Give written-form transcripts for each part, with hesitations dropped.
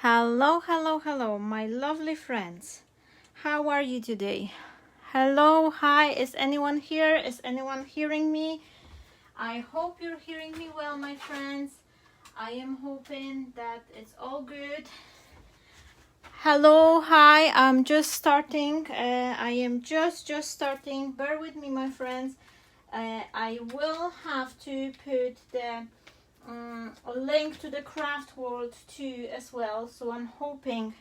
Hello, hello, hello, my lovely friends. How are you today? Hello, hi, is anyone here? Is anyone hearing me? I hope you're hearing me well, my friends. I am hoping that it's all good. Hello, hi, I'm just starting. I am just starting. Bear with me, my friends. I will have to put the a link to the craft world too as well, so I'm hoping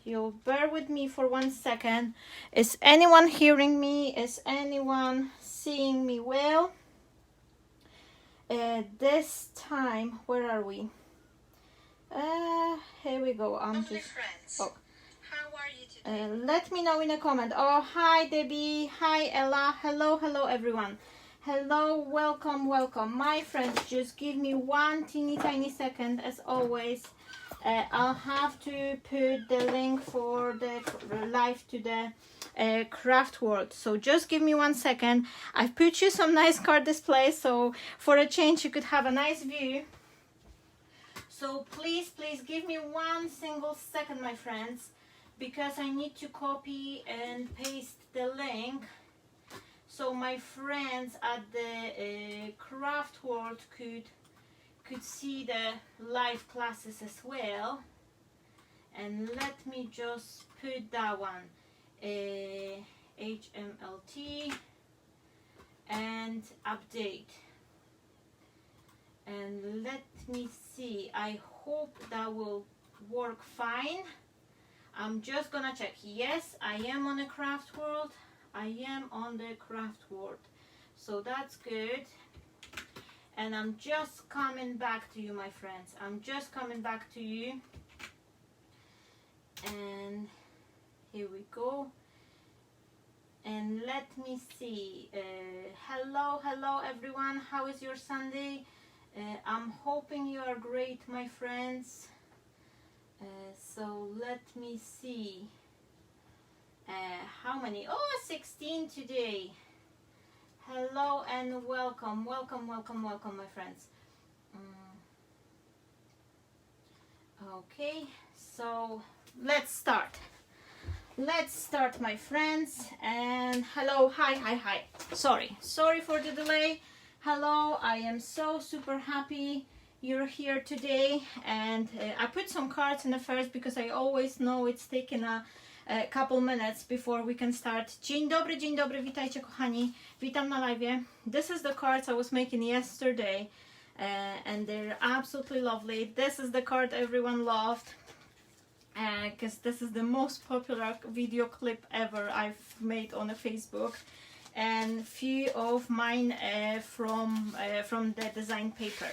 you'll bear with me for 1 second. Is anyone hearing me? Is anyone seeing me well? This time, where are we? Here we go. I'm just friends. Oh. How are you today? Let me know in a comment. Oh, hi Debbie, hi Ella, hello everyone. Hello, welcome, my friends. Just give me one teeny tiny second. As always, I'll have to put the link for the live to the craft world, so just give me 1 second. I've put you some nice card displays, so for a change you could have a nice view. So please give me 1 single second, my friends, because I need to copy and paste the link so my friends at the craft world could see the live classes as well. And let me just put that one, HMLT, and update. And let me see, I hope that will work fine. I'm just gonna check. Yes, I am on the craft world. I am on the craft world, so that's good. And I'm just coming back to you, my friends. I'm just coming back to you. And here we go. And let me see. Hello everyone. How is your Sunday? I'm hoping you are great, my friends. So let me see. How many? Oh, 16 today. Hello and welcome, my friends. Okay, so let's start, my friends. And hello, hi. Sorry for the delay. Hello, I am so super happy you're here today. And I put some cards in the first because I always know it's taken a couple minutes before we can start. Dzień dobry, witajcie kochani, witam na live. This is the cards I was making yesterday, and they're absolutely lovely. This is the card everyone loved, because this is the most popular video clip ever I've made on a Facebook, and few of mine from the design paper.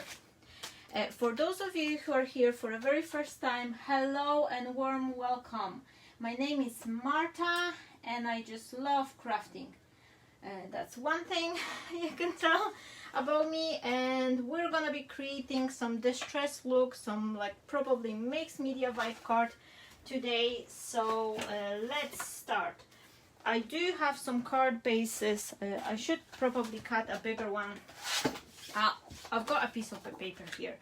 For those of you who are here for the very first time, hello and warm welcome. My name is Marta and I just love crafting. That's one thing you can tell about me. And we're gonna be creating some distress look, some like probably mixed media vibe card today. So let's start. I do have some card bases. I should probably cut a bigger one. I've got a piece of paper here,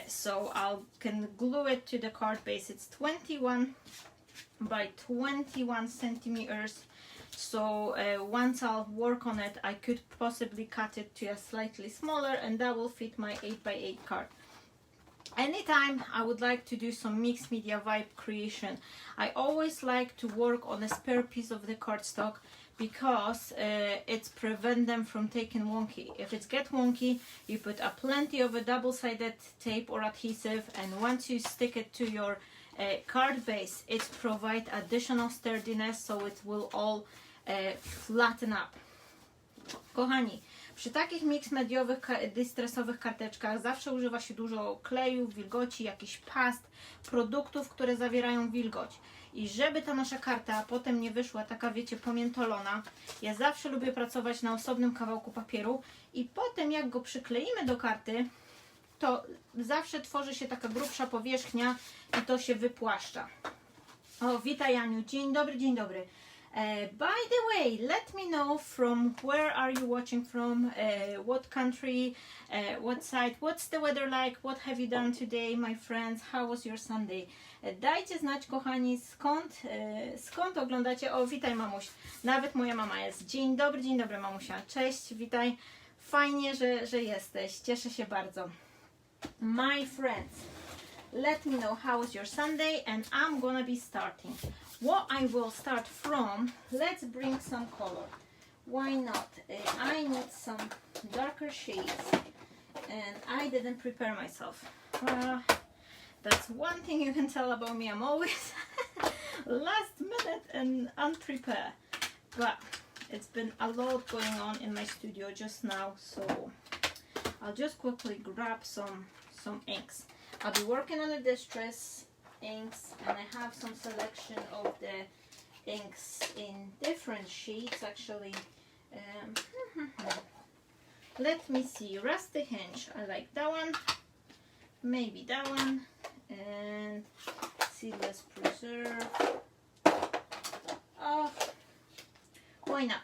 so I can glue it to the card base. It's 21 by 21 centimeters, so once I'll work on it, I could possibly cut it to a slightly smaller, and that will fit my 8 by 8 card. Anytime I would like to do some mixed media vibe creation, I always like to work on a spare piece of the cardstock, because it's prevent them from taking wonky. If it's get wonky, you put a plenty of a double-sided tape or adhesive, and once you stick it to your card base, it provide additional sturdiness, so it will all flatten up. Kochani, przy takich mix mediowych, distressowych karteczkach zawsze używa się dużo kleju, wilgoci, jakichś past, produktów, które zawierają wilgoć. I żeby ta nasza karta potem nie wyszła taka, wiecie, pomiętolona, ja zawsze lubię pracować na osobnym kawałku papieru i potem jak go przykleimy do karty, to zawsze tworzy się taka grubsza powierzchnia i to się wypłaszcza. O, witaj Aniu, dzień dobry. By the way, let me know from where are you watching from, what country, what site, what's the weather like, what have you done today, my friends, how was your Sunday? Dajcie znać, kochani, skąd oglądacie. O, witaj, mamuś, nawet moja mama jest. Dzień dobry, mamusia, cześć, witaj, fajnie, że jesteś, cieszę się bardzo. My friends, let me know how was your Sunday, and I'm gonna be starting. What I will start from, let's bring some color. Why not? I need some darker shades, and I didn't prepare myself. That's one thing you can tell about me. I'm always last minute and unprepared. But it's been a lot going on in my studio just now, so I'll just quickly grab some inks. I'll be working on the distress inks, and I have some selection of the inks in different shades actually. Let me see, Rusty Hinge, I like that one, maybe that one, and Seedless Preserve. Oh, why not?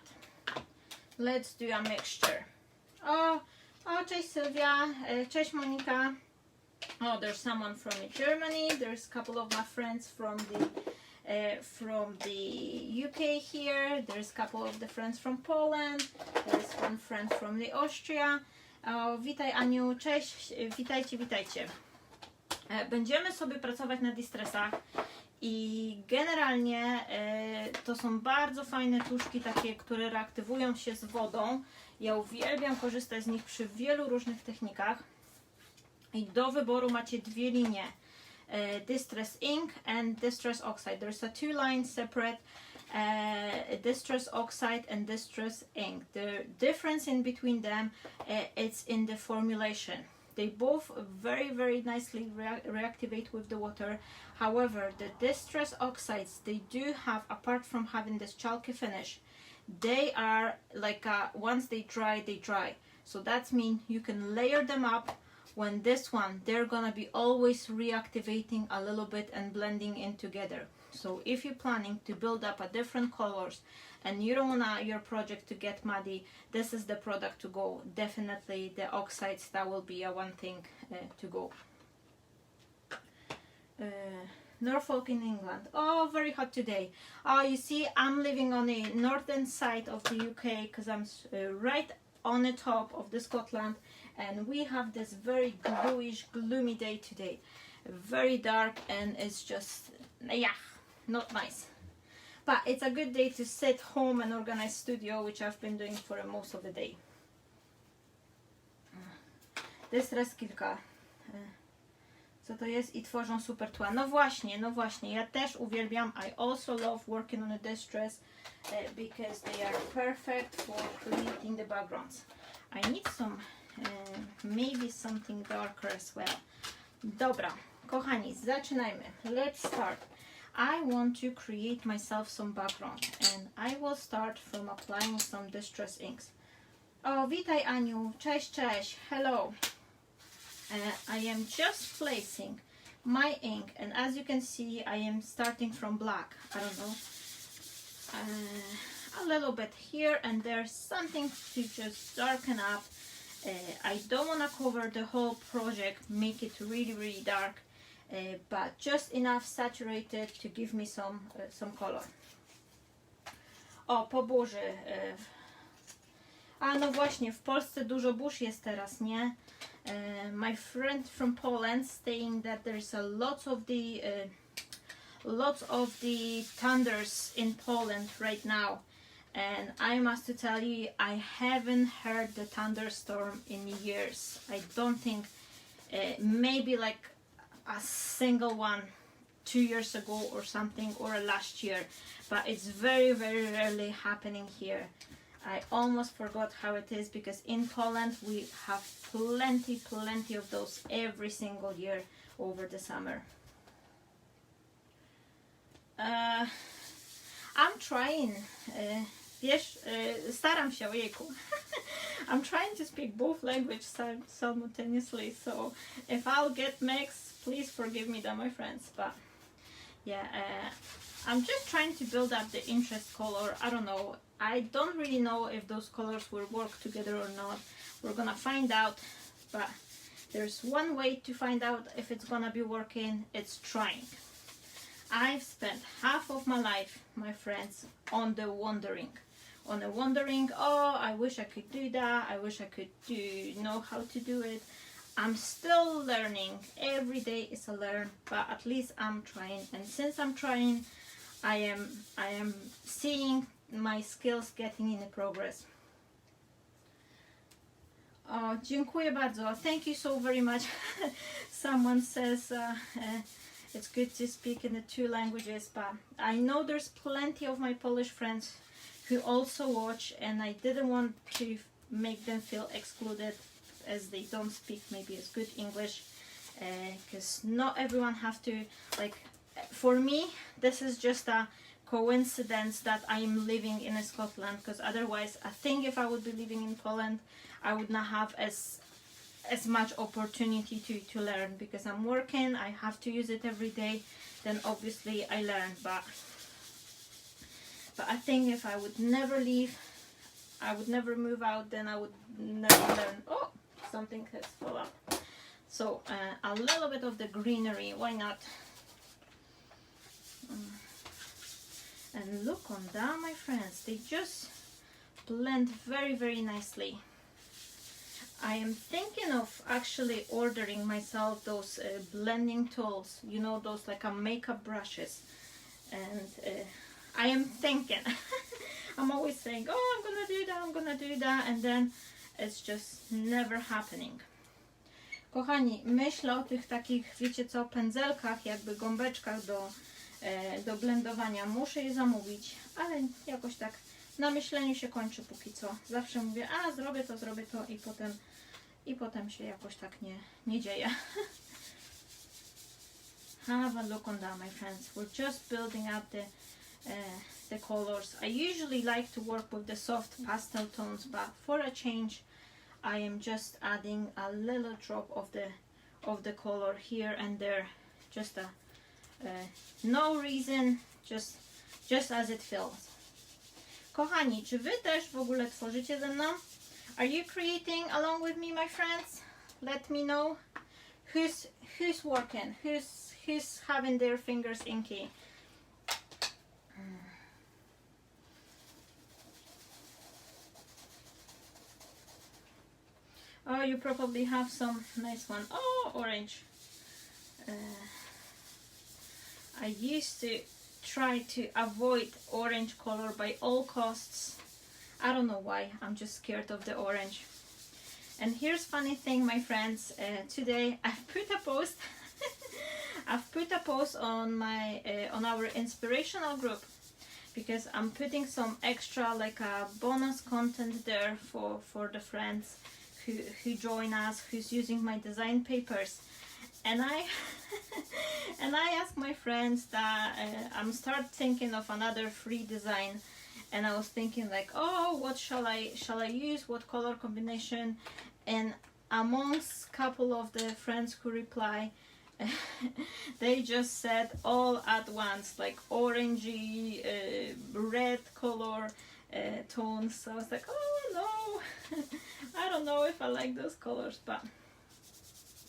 Let's do a mixture. Oh, cześć Sylwia, cześć Monika. Oh, there's someone from Germany. There's a couple of my friends from the UK here. There's a couple of the friends from Poland. There's one friend from the Austria. Oh, witaj Aniu, cześć, witajcie. Będziemy sobie pracować na distressach i generalnie to są bardzo fajne tuszki, takie, które reaktywują się z wodą. Ja uwielbiam korzystać z nich przy wielu różnych technikach. I do wyboru macie dwie linie, Distress Ink and Distress Oxide. There's a two lines separate, Distress Oxide and Distress Ink. The difference in between them, it's in the formulation. They both very nicely reactivate with the water. However, the Distress Oxides, they do have, apart from having this chalky finish, they are like, once they dry. So that means you can layer them up. When this one, they're gonna be always reactivating a little bit and blending in together. So if you're planning to build up a different colors and you don't want your project to get muddy, this is the product to go. Definitely the oxides, that will be a one thing to go. Norfolk in England. Oh, very hot today. Oh, you see, I'm living on the northern side of the UK because I'm right on the top of the Scotland, and we have this very bluish, gloomy day today. Very dark, and it's just, yeah, not nice. But it's a good day to sit home and organize studio, which I've been doing for most of the day. Distress kilka. Co to jest? I tworzą super tła. No właśnie, ja też uwielbiam. I also love working on a distress because they are perfect for creating the backgrounds. I need some, maybe something darker as well. Dobra, kochani, zaczynajmy. Let's start. I want to create myself some background, and I will start from applying some distress inks. Oh, witaj Aniu, cześć, hello. I am just placing my ink, and as you can see, I am starting from black. I don't know, a little bit here and there, something to just darken up. I don't want to cover the whole project, make it really dark, but just enough saturated to give me some color. O, po burzy. A no właśnie, w Polsce dużo burz jest teraz, nie? My friend from Poland saying that there's a lots of the thunders in Poland right now, and I must tell you, I haven't heard the thunderstorm in years. I don't think, maybe like a single one 2 years ago or something, or last year, but it's very rarely happening here. I almost forgot how it is, because in Poland we have plenty of those every single year over the summer. I'm trying, staram się, ojejku. I'm trying to speak both languages simultaneously, so if I'll get mixed, please forgive me that, my friends. But Yeah, I'm just trying to build up the interest color. I don't know. I don't really know if those colors will work together or not. We're gonna find out, but there's one way to find out if it's gonna be working. It's trying. I've spent half of my life, my friends, on the wondering. On the wondering, oh, I wish I could do that. I wish I could know how to do it. I'm still learning. Every day is a learn, but at least I'm trying. And since I'm trying, I am seeing my skills getting in progress. Oh, dziękuję bardzo. Thank you so very much. Someone says it's good to speak in the 2 languages, but I know there's plenty of my Polish friends who also watch, and I didn't want to make them feel excluded as they don't speak maybe as good English, because not everyone have to, like, for me this is just a coincidence that I'm living in Scotland, because otherwise I think if I would be living in Poland I would not have as much opportunity to learn, because I'm working, I have to use it every day, then obviously I learn, but I think if I would never leave, I would never move out, then I would never learn. Oh, something has fallen up. So a little bit of the greenery, why not? And look on that, my friends, they just blend very, very nicely. I am thinking of actually ordering myself those blending tools, you know, those like makeup brushes, and I am thinking I'm always saying, oh, I'm gonna do that, I'm gonna do that, and then it's just never happening. Kochani, myślę o tych takich, wiecie co, pędzelkach, jakby gąbeczkach do blendowania. Muszę je zamówić, ale jakoś tak na myśleniu się kończy póki co. Zawsze mówię, a zrobię to i potem się jakoś tak nie dzieje. Have a look on that, my friends. We're just building up the colors. I usually like to work with the soft pastel tones, but for a change I am just adding a little drop of the color here and there, just no reason, just as it feels. Kochani, czy wy też w ogóle tworzycie ze mną? Are you creating along with me, my friends? Let me know who's working, who's having their fingers inky. Oh, you probably have some nice one. Oh, orange. I used to try to avoid orange color by all costs. I don't know why. I'm just scared of the orange. And here's funny thing, my friends. Today I've put a post. I've put a post on my on our inspirational group, because I'm putting some extra, like a bonus content there for the friends who join us, who's using my design papers. And I and I asked my friends that I'm start thinking of another free design, and I was thinking like, oh, what shall I use, what color combination? And amongst couple of the friends who reply, they just said all at once, like orangey, red color tones. So I was like, oh no, I don't know if I like those colors, but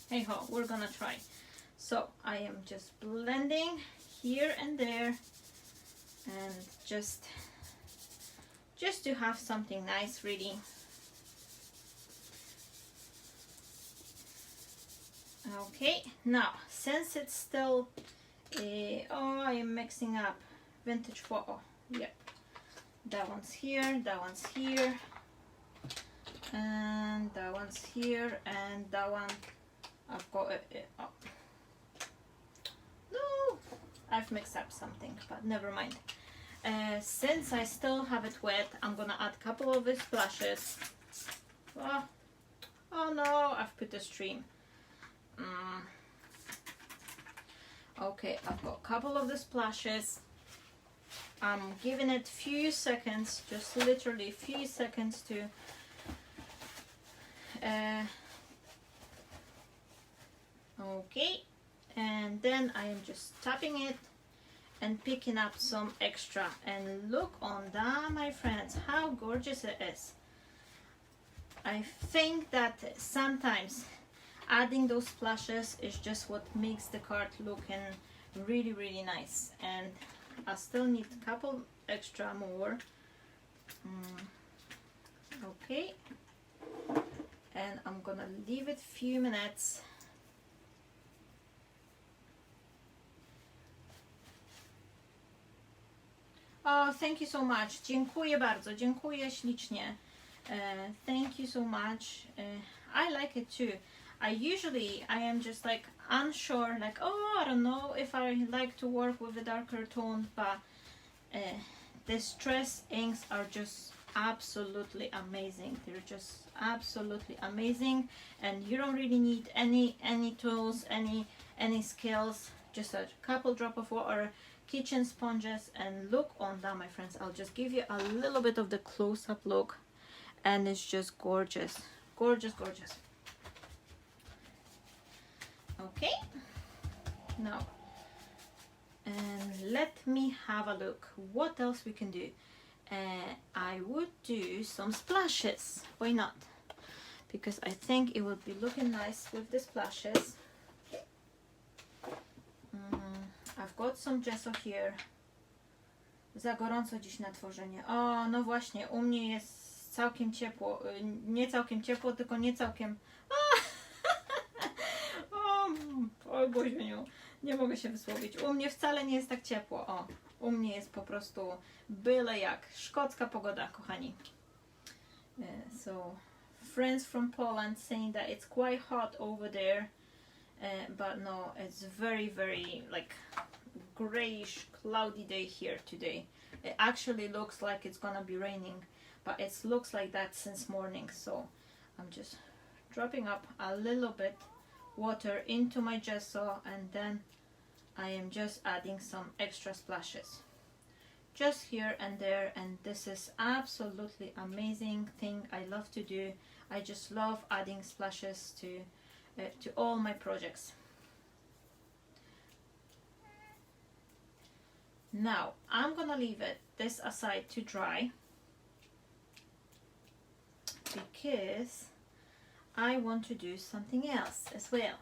hey ho, we're gonna try. So I am just blending here and there, and just to have something nice, really. Okay, now since it's still oh, I am mixing up vintage photo. Yep, that one's here, that one's here, and that one's here, and that one I've got it up. No, I've mixed up something, but never mind. Since I still have it wet, I'm gonna add a couple of these splashes. Oh no, I've put a stream. Okay, I've got a couple of the splashes. I'm giving it few seconds, just literally few seconds to okay, and then I am just tapping it and picking up some extra. And look on that, my friends, how gorgeous it is. I think that sometimes adding those splashes is just what makes the card looking really, really nice. And I still need a couple extra more. Okay, and I'm gonna leave it a few minutes. Oh, thank you so much. Dziękuję bardzo. Dziękuję ślicznie. Thank you so much. I like it too. I am just like unsure, like, oh, I don't know if I like to work with a darker tone, but the stress inks are just absolutely amazing. They're just absolutely amazing, and you don't really need any tools, any skills. Just a couple drop of water, kitchen sponges, and look on that, my friends. I'll just give you a little bit of the close-up look, and it's just gorgeous, gorgeous, gorgeous. Okay, now, and let me have a look what else we can do. I would do some splashes. Why not? Because I think it would be looking nice with the splashes. I've got some gesso here. Za gorąco dziś na tworzenie. O, no właśnie, u mnie jest całkiem ciepło. Nie całkiem ciepło, tylko nie całkiem... Oj Boziuniu, nie mogę się wysłowić. U mnie wcale nie jest tak ciepło. O, u mnie jest po prostu byle jak. Szkocka pogoda, kochani. So, friends from Poland saying that it's quite hot over there. But no, it's very, very like grayish, cloudy day here today. It actually looks like it's gonna be raining, but it looks like that since morning. So I'm just dropping up a little bit water into my gesso, and then I am just adding some extra splashes just here and there. And this is absolutely amazing thing I love to do. I just love adding splashes to all my projects. Now I'm gonna leave this aside to dry, because I want to do something else as well.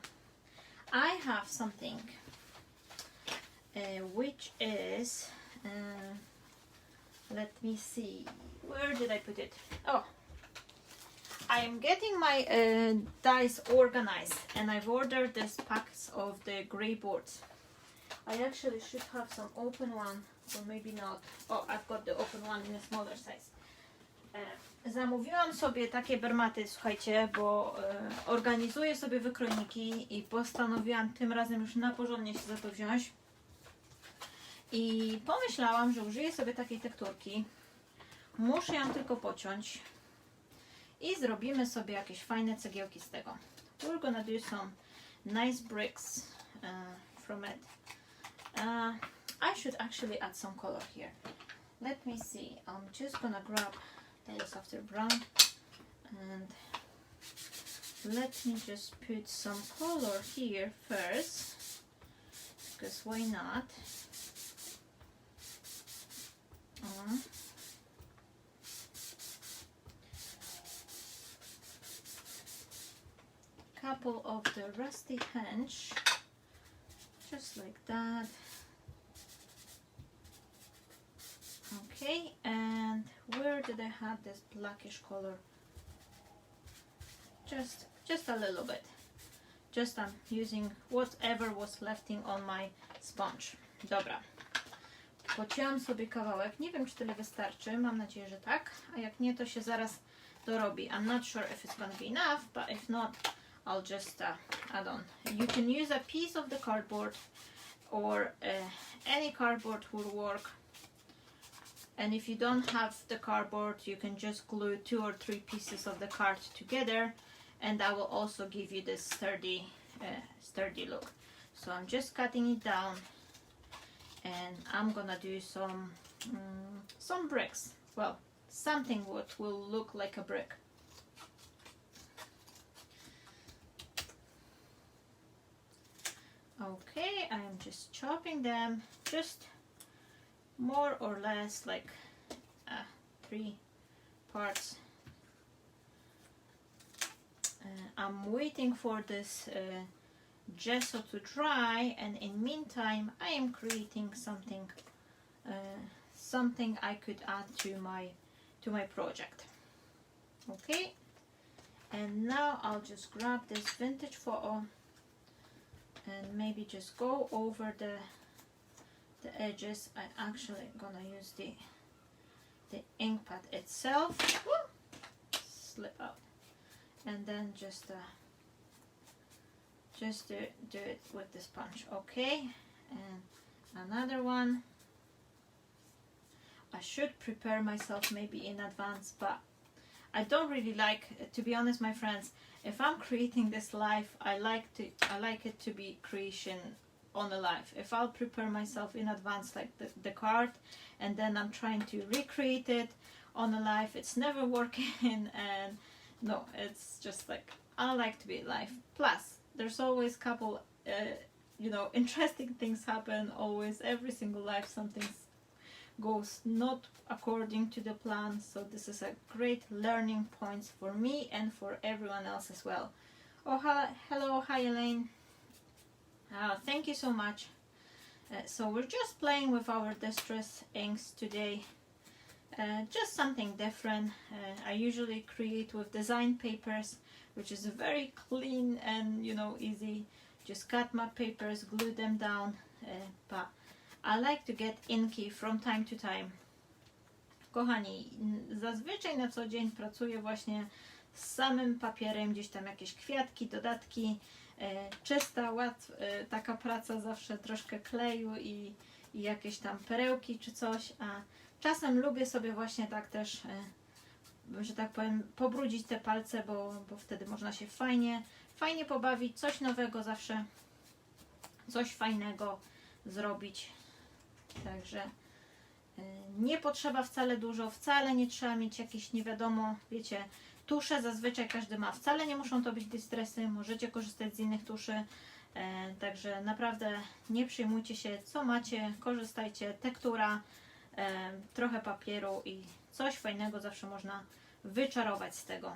I have something which is let me see, where did I put it? Oh, I'm getting my dies organized, and I've ordered these packs of the gray boards. I actually should have some open one, or maybe not. Oh, I've got the open one in a smaller size. Zamówiłam sobie takie bermaty, słuchajcie, bo organizuję sobie wykrojniki i postanowiłam tym razem już na porządnie się za to wziąć. I pomyślałam, że użyję sobie takiej tekturki. Muszę ją tylko pociąć i zrobimy sobie jakieś fajne cegiełki z tego. We're gonna do some nice bricks from it. I should actually add some color here. Let me see. I'm just gonna grab the softer brown, and let me just put some color here first, because why not? Couple of the rusty hinge, just like that. Okay, and where did I have this blackish color? Just a little bit. Just I'm using whatever was left on my sponge. Dobra. Pocięłam sobie kawałek. Nie wiem, czy tyle wystarczy. Mam nadzieję, że tak. A jak nie, to się zaraz dorobi. I'm not sure if it's gonna be enough, but if not, I'll just add on. You can use a piece of the cardboard, or any cardboard will work. And if you don't have the cardboard, you can just glue 2 or 3 pieces of the card together, and that will also give you this sturdy look. So I'm just cutting it down, and I'm gonna do some bricks. Well, something what will look like a brick. Okay, I'm just chopping them just more or less like 3 parts. I'm waiting for this gesso to dry, and in meantime I am creating something something I could add to my project. Okay, and now I'll just grab this vintage photo and maybe just go over the edges. I actually gonna use the ink pad itself. Woo! Slip out, and then just do it with the sponge. Okay, and another one. I should prepare myself maybe in advance, but I don't really like, to be honest, my friends, if I'm creating this live, I like it to be creation on a live. If I'll prepare myself in advance, like the card, and then I'm trying to recreate it on a live, it's never working. And no, it's just like, I like to be live. Plus there's always couple you know, interesting things happen always. Every single live something goes not according to the plan, so this is a great learning points for me and for everyone else as well. Oh, hello, hi Elaine. Thank you so much. So we're just playing with our distress inks today, just something different. I usually create with design papers, which is very clean and, you know, easy. Just cut my papers, glue them down, but I like to get inky from time to time. Kochani, zazwyczaj na co dzień pracuję właśnie z samym papierem, gdzieś tam jakieś kwiatki, dodatki, czysta, taka praca, zawsze troszkę kleju i jakieś tam perełki czy coś, a czasem lubię sobie właśnie tak też, że tak powiem, pobrudzić te palce, bo wtedy można się fajnie pobawić, coś nowego zawsze, coś fajnego zrobić. Także nie potrzeba wcale dużo, wcale nie trzeba mieć jakieś nie wiadomo, wiecie, tusze zazwyczaj każdy ma, wcale nie muszą to być distresy, możecie korzystać z innych tuszy, także naprawdę nie przejmujcie się, co macie, korzystajcie, tektura, trochę papieru i coś fajnego zawsze można wyczarować z tego.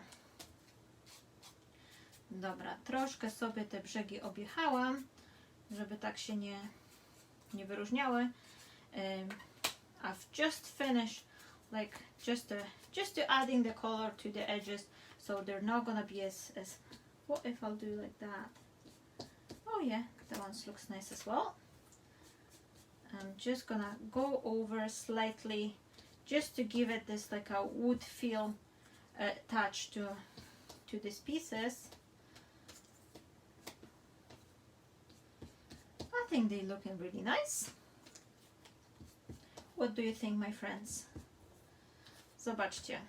Dobra, troszkę sobie te brzegi objechałam, żeby tak się nie wyróżniały. I've just finished like just to adding the color to the edges, so they're not gonna be as what if I'll do like that? Oh yeah, that one looks nice as well. I'm just gonna go over slightly just to give it this like a wood feel touch to these pieces. I think they're looking really nice. What do you think, my friends? Zobaczcie,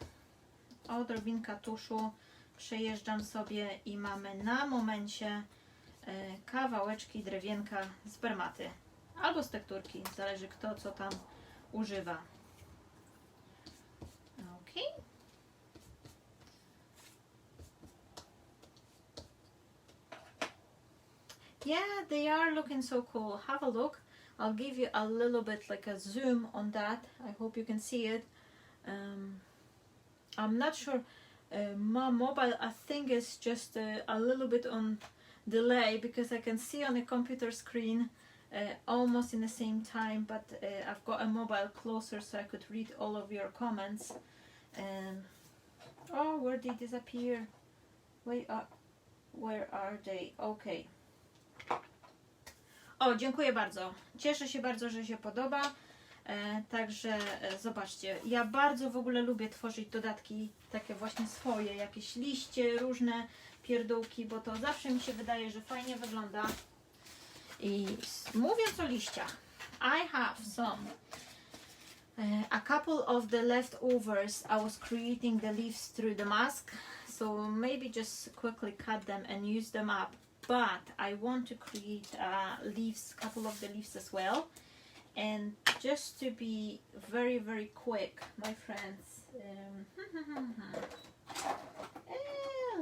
odrobinka tuszu, przejeżdżam sobie i mamy na momencie kawałeczki drewienka z permaty albo z tekturki, zależy kto co tam używa. Ok. Yeah, they are looking so cool. Have a look. I'll give you a little bit like a zoom on that. I hope you can see it. I'm not sure. My mobile, I think, is just a little bit on delay because I can see on the computer screen almost in the same time, but I've got a mobile closer so I could read all of your comments. Oh, where did they disappear? Where are they? Okay. O, dziękuję bardzo. Cieszę się bardzo, że się podoba. Także zobaczcie, ja bardzo w ogóle lubię tworzyć dodatki takie właśnie swoje, jakieś liście, różne pierdółki, bo to zawsze mi się wydaje, że fajnie wygląda. I mówiąc o liściach, I have some a couple of the leftovers. I was creating the leaves through the mask, so maybe just quickly cut them and use them up. But I want to create leaves, couple of the leaves as well. And just to be very, very quick, my friends,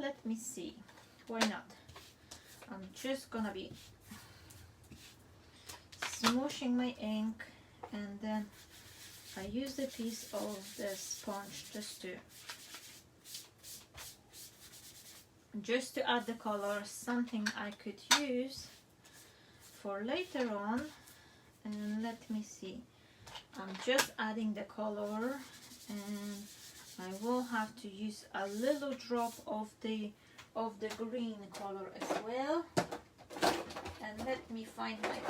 let me see, why not? I'm just gonna be smooshing my ink and then I used a piece of the sponge just to add the color, something I could use for later on. And let me see, I'm just adding the color, and I will have to use a little drop of the green color as well. And let me find my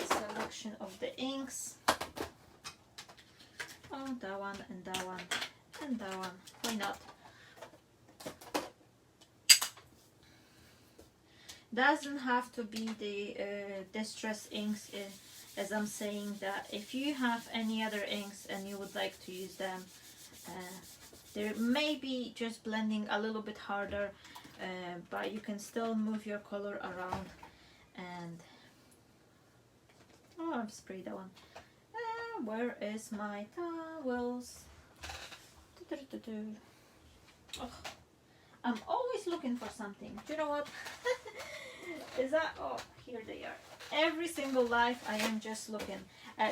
selection of the inks. Oh, that one and that one and that one. Why not? Doesn't have to be the distress inks, as I'm saying that if you have any other inks and you would like to use them, they may be just blending a little bit harder, but you can still move your color around. And oh, I've sprayed that one. Where is my towels? Oh, I'm always looking for something. Do you know what? Is that? Oh, here they are. Every single life I am just looking.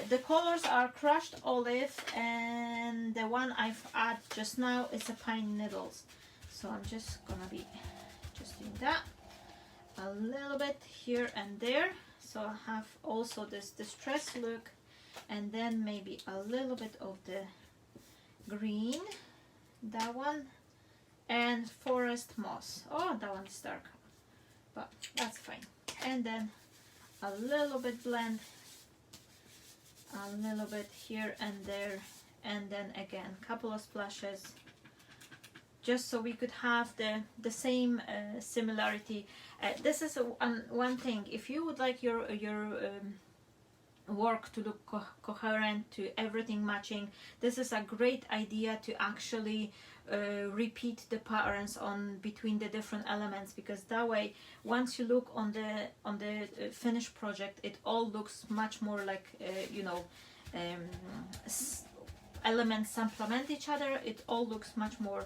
The colors are crushed olive, and the one I've added just now is a pine needles. So I'm just gonna be just doing that a little bit here and there. So I have also this distress look, and then maybe a little bit of the green, that one, and forest moss. Oh, that one's dark, but that's fine. And then a little bit blend, a little bit here and there, and then again couple of splashes, just so we could have the same similarity. This is one thing. If you would like your work to look coherent, to everything matching, this is a great idea to actually repeat the patterns on between the different elements, because that way once you look on the finished project, it all looks much more like you know, elements supplement each other. It all looks much more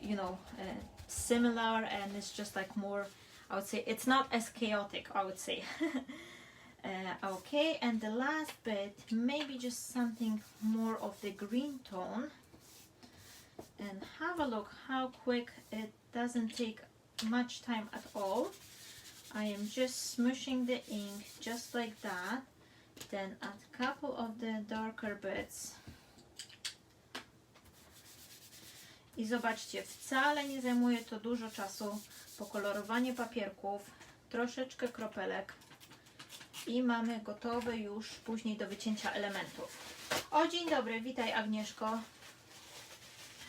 you know, similar, and it's just like more, I would say it's not as chaotic, I would say. Okay, and the last bit, maybe just something more of the green tone, and have a look how quick it doesn't take much time at all. I am just smushing the ink just like that, then add a couple of the darker bits. I zobaczcie, wcale nie zajmuje to dużo czasu, pokolorowanie papierków, troszeczkę kropelek i mamy gotowe już później do wycięcia elementów. O, dzień dobry, witaj Agnieszko.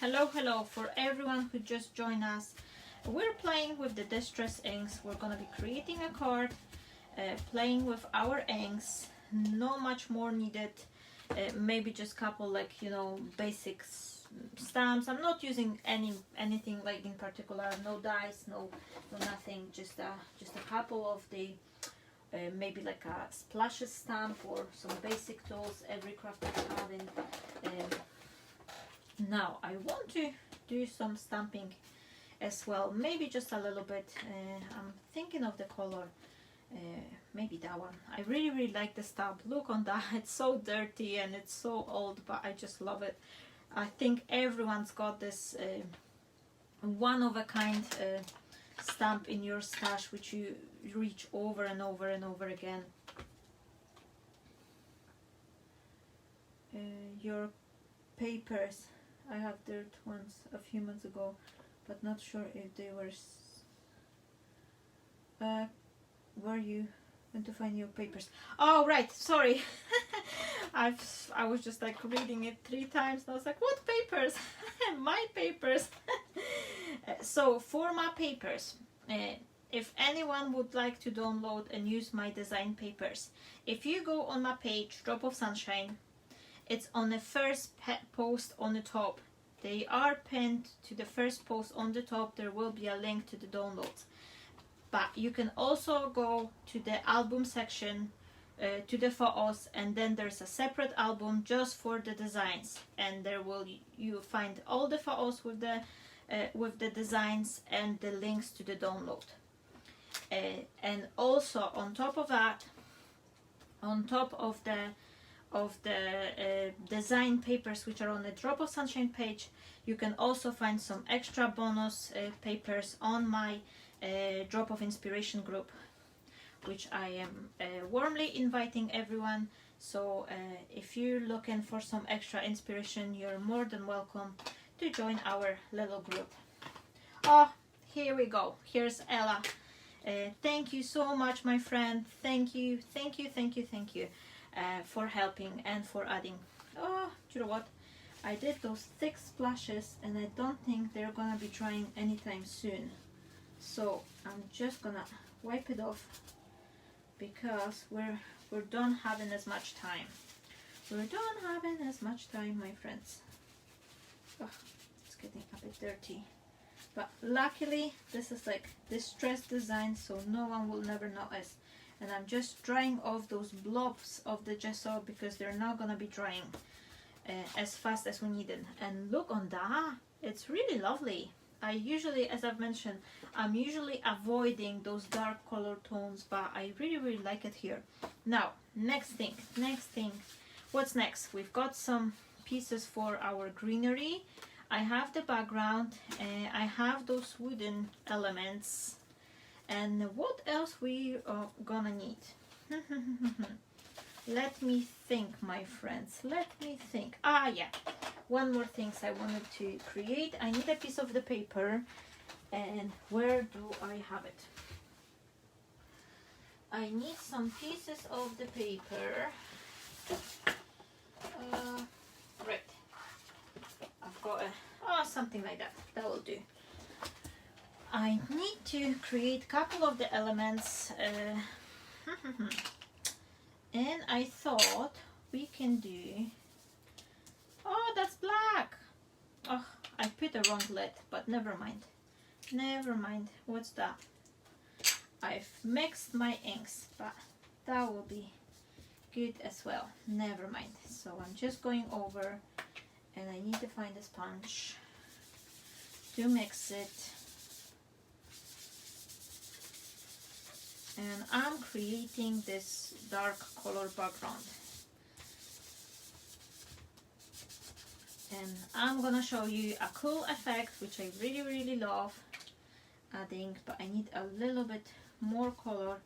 Hello, hello for everyone who just joined us. We're playing with the distress inks. We're going to be creating a card, playing with our inks. No much more needed. Maybe just couple, like, you know, basics stamps. I'm not using anything like in particular. No dice, no nothing. Just a couple of the maybe like a splashes stamp or some basic tools every crafter is having. Now I want to do some stamping as well, maybe just a little bit. I'm thinking of the color, maybe that one. I really like the stamp. Look on that, it's so dirty and it's so old, but I just love it. I think everyone's got this one of a kind stamp in your stash which you reach over and over and over again. Your papers, I have dirt ones a few months ago, but not sure if they were where you went to find your papers. Oh right, sorry. I was just like reading it 3 times and I was like, what papers? My papers. So for my papers, if anyone would like to download and use my design papers, if you go on my page Drop of Sunshine, it's on the first post on the top. They are pinned to the first post on the top. There will be a link to the downloads, but you can also go to the album section, to the photos, and then there's a separate album just for the designs, and there will you find all the photos with the designs and the links to the download. And also on top of that, on top of of the design papers which are on the Drop of Sunshine page. You can also find some extra bonus papers on my Drop of Inspiration group, which I am warmly inviting everyone. So if you're looking for some extra inspiration, you're more than welcome to join our little group. Oh, here we go. Here's Ella. Thank you so much, my friend. Thank you for helping and for adding. Oh, do you know what? I did those thick splashes and I don't think they're gonna be drying anytime soon. So I'm just gonna wipe it off because we're done having as much time. We're done having as much time, my friends. Oh, it's getting a bit dirty. But luckily, this is like distressed design, so no one will never notice. And I'm just drying off those blobs of the gesso because they're not gonna be drying as fast as we need it. And look on that, it's really lovely. I usually, as I've mentioned, I'm usually avoiding those dark color tones, but I really like it here. Now, next thing. What's next? We've got some pieces for our greenery. I have the background, I have those wooden elements, and what else we are gonna need? Let me think, my friends, let me think. Ah, yeah, one more thing I wanted to create. I need a piece of the paper, and where do I have it? I need some pieces of the paper. Right. I've got something like that. That will do. I need to create a couple of the elements, and I thought we can do. Oh, that's black. Oh, I put the wrong lid, but never mind. Never mind. What's that? I've mixed my inks, but that will be good as well. Never mind. So I'm just going over. And I need to find a sponge to mix it. And I'm creating this dark color background. And I'm gonna show you a cool effect which I really love adding, but I need a little bit more color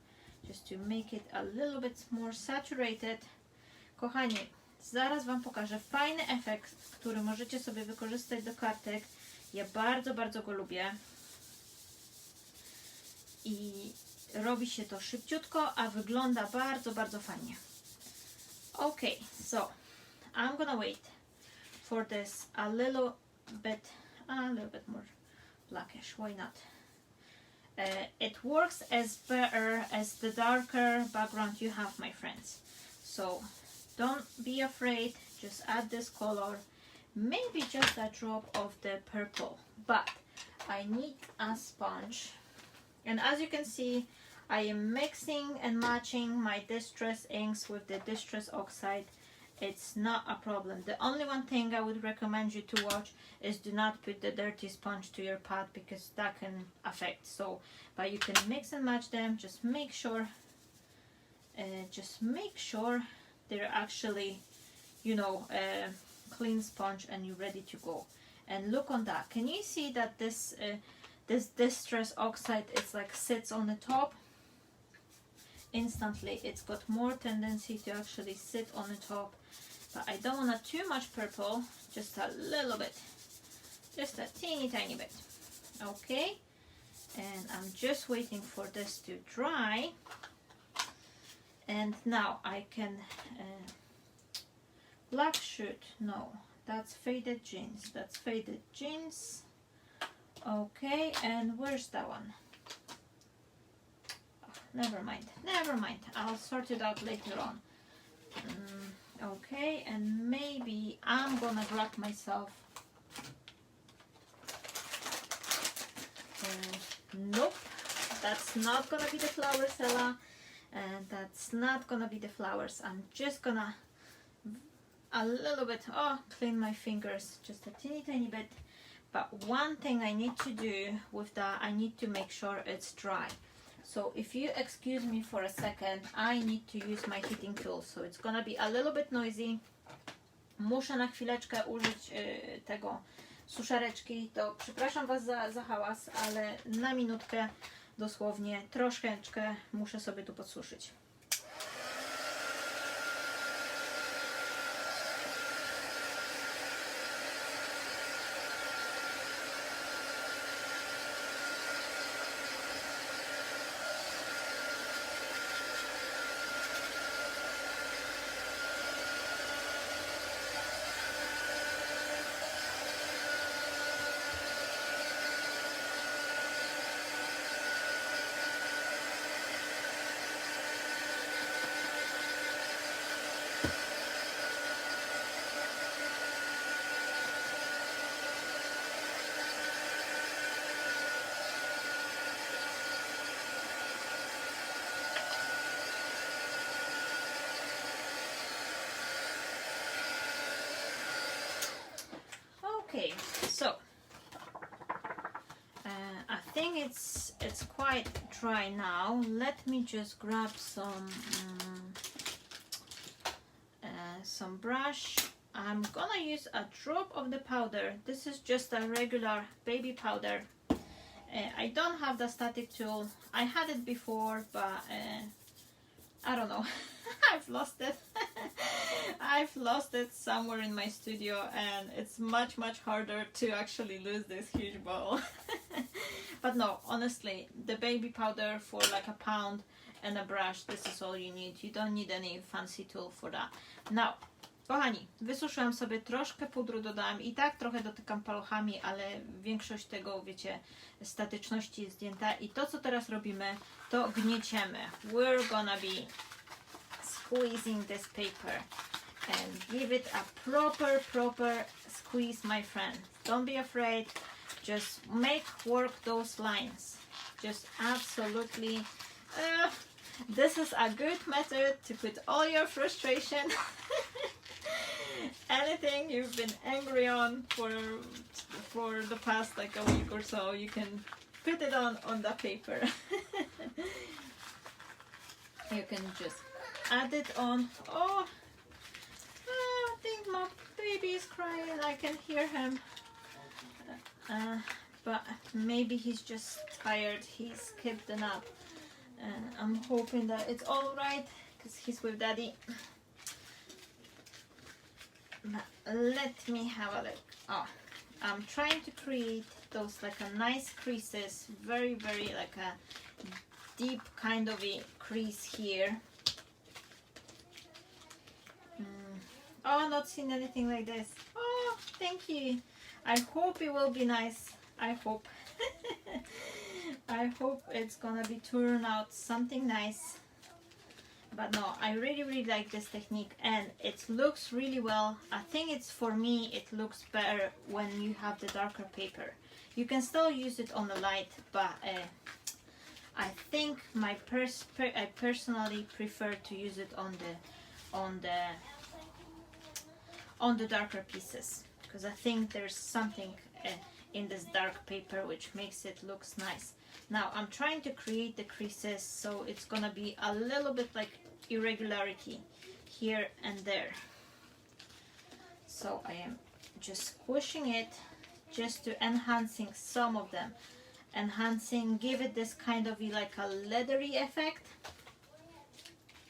just to make it a little bit more saturated. Kochani, zaraz Wam pokażę fajny efekt, który możecie sobie wykorzystać do kartek. Ja bardzo go lubię. I robi się to szybciutko, a wygląda bardzo fajnie. Okay, so I'm gonna wait for this a little bit more blackish. Why not? It works as better as the darker background you have, my friends. So don't be afraid, just add this color, maybe just a drop of the purple, but I need a sponge. And as you can see, I am mixing and matching my distress inks with the distress oxide. It's not a problem. The only one thing I would recommend you to watch is do not put the dirty sponge to your pad because that can affect. So, but you can mix and match them. Just make sure they're actually, you know, clean sponge and you're ready to go. And look on that. Can you see that this distress oxide is like sits on the top? Instantly, it's got more tendency to actually sit on the top. But I don't want too much purple, just a little bit, just a teeny tiny bit. Okay, and I'm just waiting for this to dry. And now I can black shoot. No, that's faded jeans. That's faded jeans. Okay, and where's that one? Never mind, I'll sort it out later on. Okay, and maybe I'm gonna grab myself nope, that's not gonna be the flowers, Ella, and that's not gonna be the flowers. I'm just gonna a little bit clean my fingers, just a teeny tiny bit. But one thing I need to do with that, I need to make sure it's dry. So if you excuse me for a second, I need to use my heating tool, so it's gonna be a little bit noisy. Muszę na chwileczkę użyć tego suszareczki, to przepraszam Was za hałas, ale na minutkę dosłownie troszeczkę muszę sobie tu podsuszyć. Okay, so I think it's quite dry now. Let me just grab some brush. I'm gonna use a drop of the powder. This is just a regular baby powder. I don't have the static tool. I had it before, but I don't know. I've lost it. I've lost it somewhere in my studio, and it's much harder to actually lose this huge ball. But no, honestly, the baby powder for like £1 and a brush, this is all you need. You don't need any fancy tool for that. Now, kochani, wysuszyłam sobie troszkę pudru, dodałam i tak trochę dotykam paluchami, ale większość tego, wiecie, statyczności jest zdjęta. I to, co teraz robimy, to gnieciemy. We're gonna be squeezing this paper and give it a proper squeeze, my friend. Don't be afraid, just make work those lines. Just absolutely this is a good method to put all your frustration anything you've been angry on for the past like a week or so, you can put it on the paper. You can just add it on. Oh, I think my baby is crying. I can hear him. But maybe he's just tired. He skipped the nap. And I'm hoping that it's all right because he's with daddy. But let me have a look. Oh, I'm trying to create those like a nice creases. Very like a deep kind of a crease here. Oh, not seen anything like this. Oh, thank you. I hope it will be nice. I hope. I hope it's gonna be turn out something nice. But no, I really like this technique, and it looks really well. I think it's, for me, it looks better when you have the darker paper. You can still use it on the light, but I think I personally prefer to use it on the darker pieces, because I think there's something in this dark paper which makes it looks nice. Now I'm trying to create the creases, so it's gonna be a little bit like irregularity here and there. So I am just squishing it just to enhancing some of them. Enhancing, give it this kind of like a leathery effect.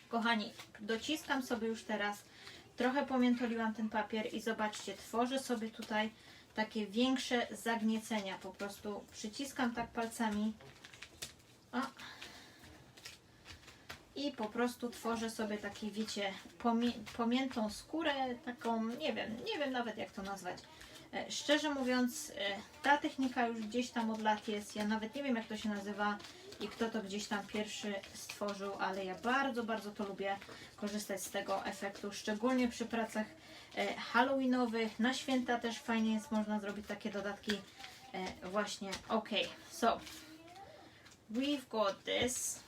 Kochani, dociskam sobie już teraz. Trochę pomiętoliłam ten papier i zobaczcie, tworzę sobie tutaj takie większe zagniecenia. Po prostu przyciskam tak palcami. O. I po prostu tworzę sobie takie, wiecie, pomiętą skórę, taką, nie wiem nawet jak to nazwać. Szczerze mówiąc, ta technika już gdzieś tam od lat jest. Ja nawet nie wiem jak to się nazywa i kto to gdzieś tam pierwszy stworzył, ale ja bardzo to lubię korzystać z tego efektu, szczególnie przy pracach halloweenowych. Na święta też fajnie jest, można zrobić takie dodatki właśnie. Ok, so we've got this.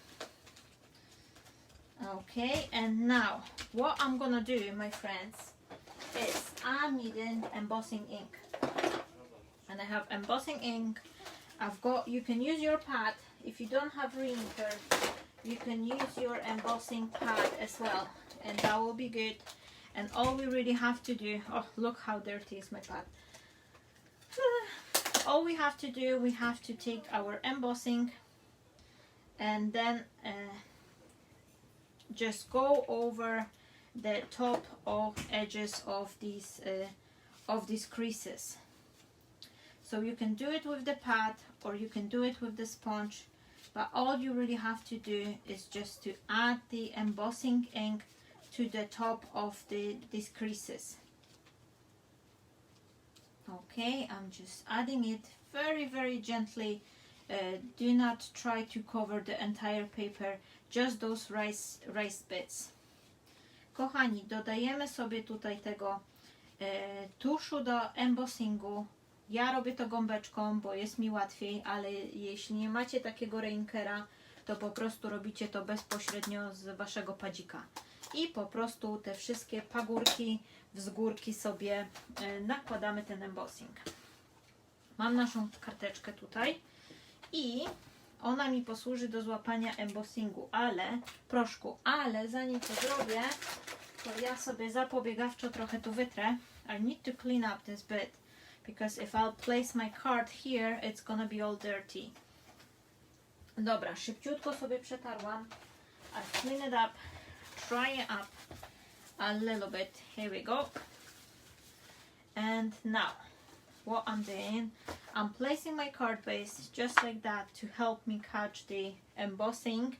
Okay, and now what I'm gonna do, my friends, is I'm needing embossing ink, and I have embossing ink. I've got, you can use your pad, if you don't have reinker, you can use your embossing pad as well, and that will be good. And all we really have to do, oh look how dirty is my pad. All we have to do, we have to take our embossing and then just go over the top of edges of these creases. So you can do it with the pad or you can do it with the sponge, but all you really have to do is just to add the embossing ink to the top of these creases. Okay, I'm just adding it very, very gently. Do not try to cover the entire paper, just those raised bits. Kochani, dodajemy sobie tutaj tego tuszu do embossingu. Ja robię to gąbeczką, bo jest mi łatwiej, ale jeśli nie macie takiego reinkera, to po prostu robicie to bezpośrednio z waszego padzika. I po prostu te wszystkie pagórki, wzgórki sobie nakładamy ten embossing. Mam naszą karteczkę tutaj i ona mi posłuży do złapania embossingu, proszku, ale zanim to zrobię, to ja sobie zapobiegawczo trochę tu wytrę. I need to clean up this bit, because if I'll place my card here, it's gonna be all dirty. Dobra, szybciutko sobie przetarłam. I've cleaned it up, dry it up a little bit. Here we go. And now, what I'm doing, I'm placing my card base just like that to help me catch the embossing,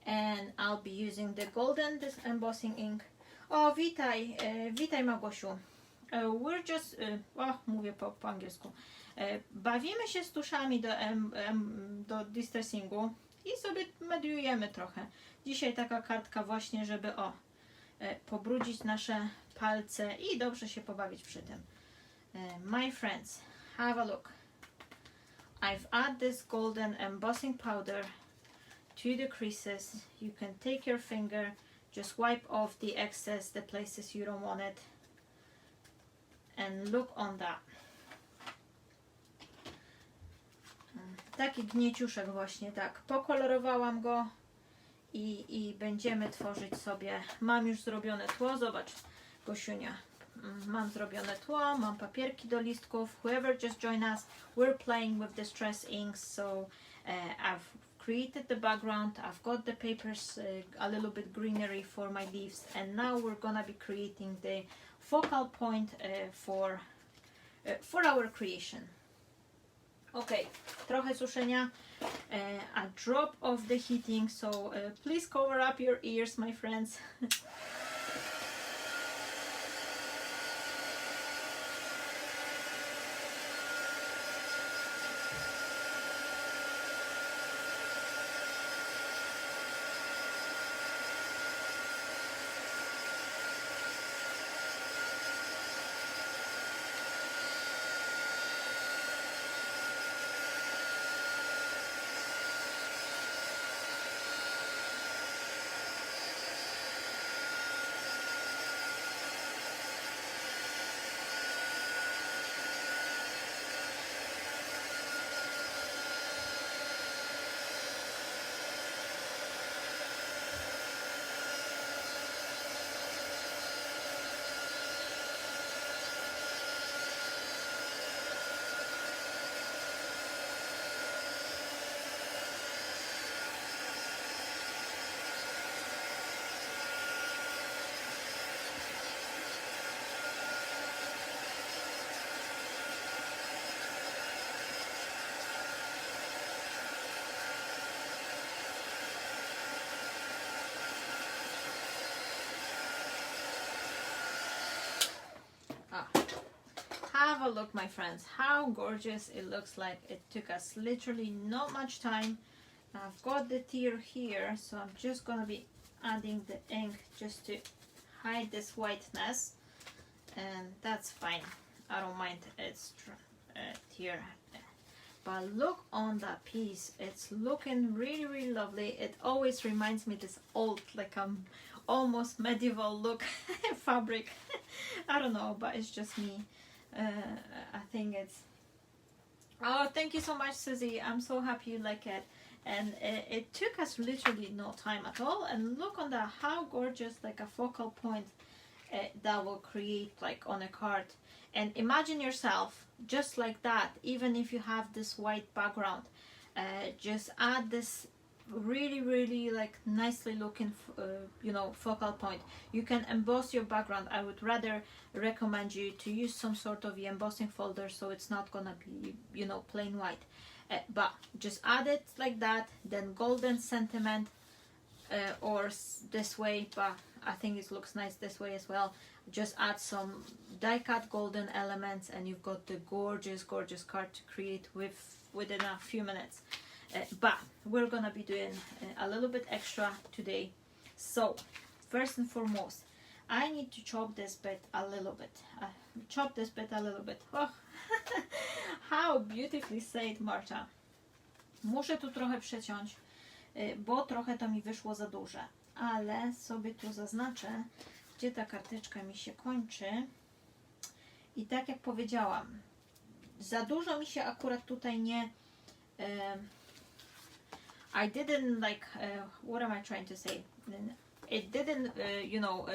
and I'll be using the golden embossing ink. O, witaj, witaj Małgosiu. We're just, mówię po angielsku. Bawimy się z tuszami do distressingu i sobie mediujemy trochę. Dzisiaj taka kartka właśnie, żeby pobrudzić nasze palce i dobrze się pobawić przy tym. My friends, have a look. I've added this golden embossing powder to the creases. You can take your finger, just wipe off the excess, the places you don't want it, and look on that. Taki gnieciuszek właśnie, tak. Pokolorowałam go i będziemy tworzyć sobie. Mam już zrobione tło, zobacz Gosiunia. Mam zrobione tło, mam papierki do listków. Whoever just joined us, we're playing with distress inks, so I've created the background, I've got the papers a little bit greenery for my leaves, and now we're gonna be creating the focal point for our creation. Okay, trochę suszenia, a drop of the heating, so please cover up your ears, my friends. Have a look, my friends, how gorgeous it looks like. It took us literally not much time. I've got the tear here, so I'm just gonna be adding the ink just to hide this whiteness, and that's fine. I don't mind it's tear. But look on that piece, it's looking really, really lovely. It always reminds me this old, like almost medieval look fabric. I don't know, but it's just me. I think it's... Oh, thank you so much, Susie. I'm so happy you like it. and it took us literally no time at all. And look on that, how gorgeous, like a focal point that will create like on a card. And imagine yourself just like that, even if you have this white background, just add this really like nicely looking you know, focal point. You can emboss your background. I would rather recommend you to use some sort of embossing folder, so it's not gonna be, you know, plain white, but just add it like that, then golden sentiment, or this way, but I think it looks nice this way as well. Just add some die cut golden elements and you've got the gorgeous card to create within a few minutes. But we're gonna be doing a little bit extra today. So first and foremost, I need to chop this bit a little bit. Oh, how beautifully said, Marta. Muszę tu trochę przeciąć, bo trochę to mi wyszło za duże, ale sobie tu zaznaczę, gdzie ta karteczka mi się kończy. I tak jak powiedziałam, za dużo mi się akurat tutaj nie... I didn't like, what am I trying to say? It didn't, you know,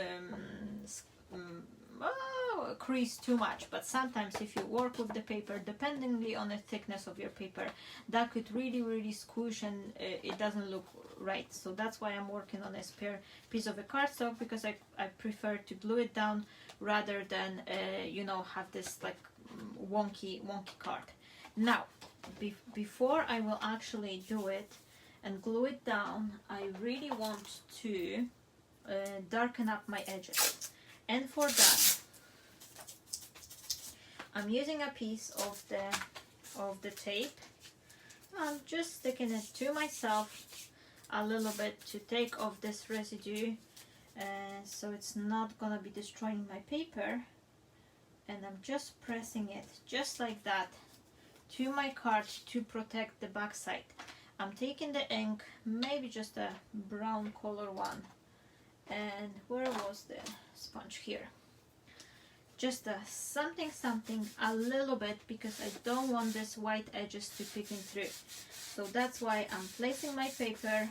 crease too much, but sometimes if you work with the paper, dependingly on the thickness of your paper, that could really squish and it doesn't look right. So that's why I'm working on a spare piece of a cardstock, because I prefer to glue it down rather than, you know, have this like wonky card. Now, before I will actually do it and glue it down, I really want to darken up my edges. And for that, I'm using a piece of the tape. I'm just sticking it to myself a little bit to take off this residue, so it's not gonna be destroying my paper. And I'm just pressing it just like that to my card to protect the back side. I'm taking the ink, maybe just a brown color one, and where was the sponge? Here. Just something a little bit, because I don't want this white edges to peeking through. So that's why I'm placing my paper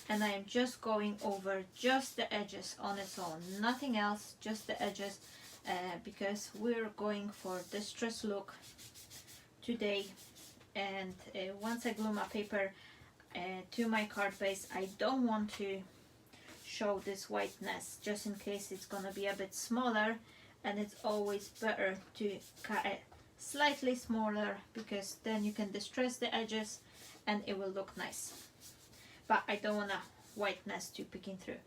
and I am just going over just the edges on its own, nothing else, just the edges, because we're going for distress look today. And once I glue my paper to my card base, I don't want to show this whiteness, just in case it's gonna be a bit smaller, and it's always better to cut it slightly smaller, because then you can distress the edges and it will look nice. But I don't want a whiteness to peeking through.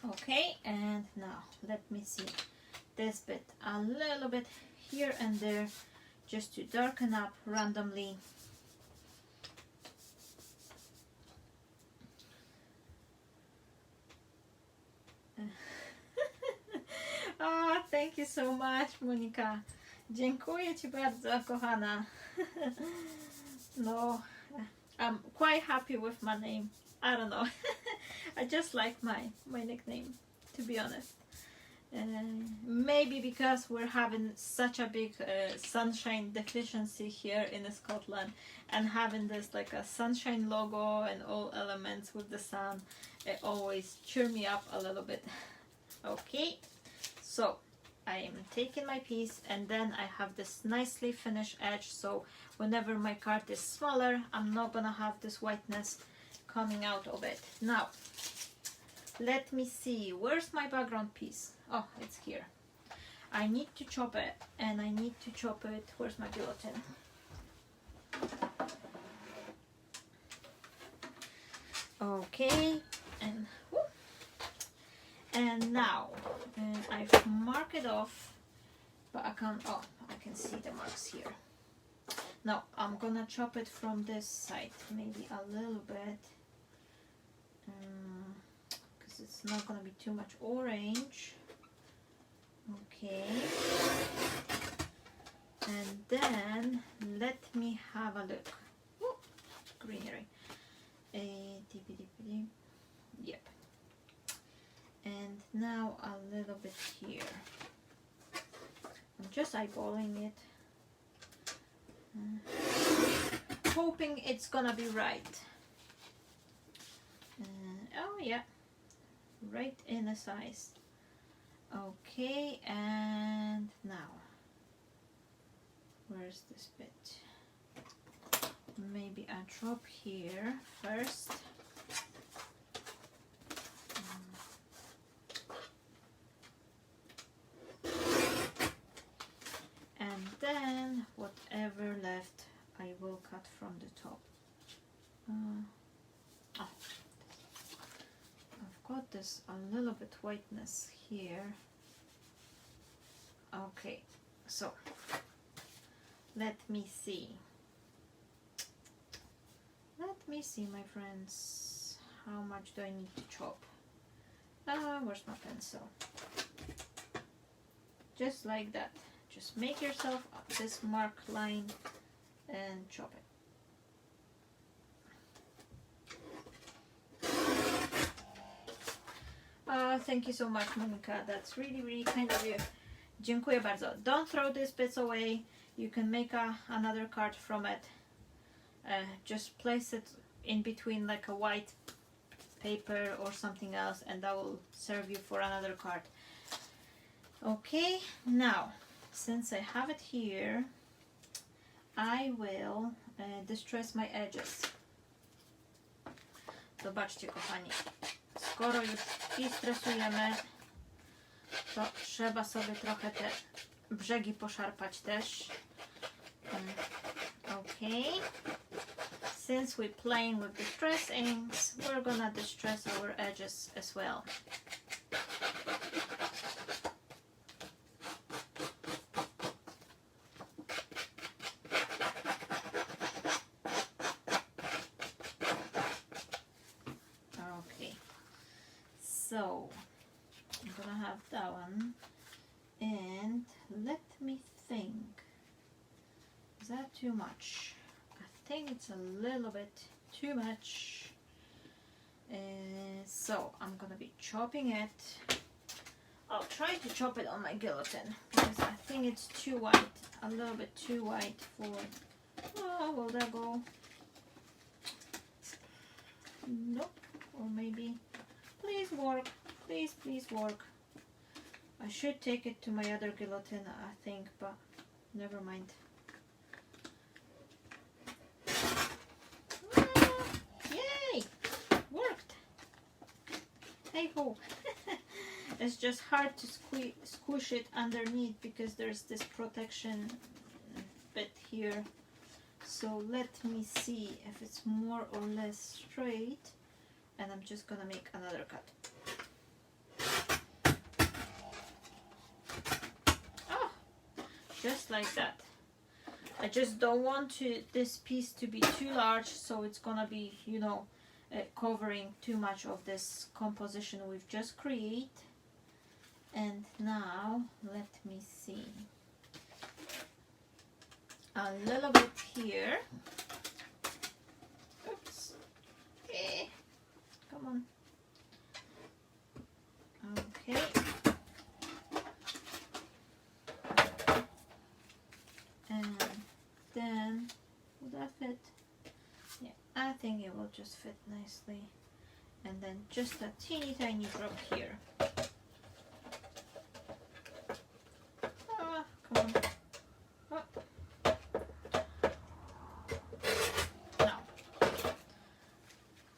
Okay, and now let me see this bit a little bit here and there, just to darken up randomly. Oh, thank you so much, Monika. Dziękuję Ci bardzo, kochana. No, I'm quite happy with my name. I don't know. I just like my nickname, to be honest. Maybe because we're having such a big sunshine deficiency here in Scotland, and having this like a sunshine logo and all elements with the sun, it always cheer me up a little bit. Okay, so I am taking my piece, and then I have this nicely finished edge, so whenever my card is smaller, I'm not gonna have this whiteness coming out of it. Now, let me see, where's my background piece? Oh, it's here. I need to chop it, and I need to chop it, where's my guillotine? Okay, and now I've marked it off, but I can see the marks here. Now I'm gonna chop it from this side, maybe a little bit, because it's not gonna be too much orange. Okay, and then let me have a look. Ooh, greenery. Yep. And now a little bit here. I'm just eyeballing it. hoping it's gonna be right. Oh yeah, right in a size. Okay, and now where's this bit? Maybe I drop here first. And then whatever left I will cut from the top. I've got this a little bit whiteness here. Okay, so let me see. Let me see, my friends. How much do I need to chop? Where's my pencil? Just like that. Just make yourself this mark line and chop it. Thank you so much, Monica. That's really, really kind of you. Dziękuję bardzo. Don't throw these bits away. You can make another card from it. Just place it in between like a white paper or something else, and that will serve you for another card. Okay, now since I have it here, I will distress my edges. Zobaczcie, kochani, skoro już distresujemy, to trzeba sobie trochę te brzegi poszarpać też. Okay, since we're playing with distressings, we're gonna distress our edges as well. Okay, so I'm gonna have that one, and let me think. Is that too much? I think it's a little bit too much. So I'm gonna be chopping it. I'll try to chop it on my guillotine because I think it's too white, a little bit too white for. Oh, will that go? Nope. Or maybe. Please work. Please, please work. I should take it to my other guillotine, I think, but never mind. Yay! Worked! Hey ho! It's just hard to squish it underneath because there's this protection bit here. So let me see if it's more or less straight, and I'm just gonna make another cut. Oh, just like that. I just don't want this piece to be too large, so it's gonna be, you know, covering too much of this composition we've just created. And now let me see, a little bit here. Oops. Come on. Okay. And then, will that fit? Yeah, I think it will just fit nicely. And then just a teeny tiny drop here. Come on. Oh. Now.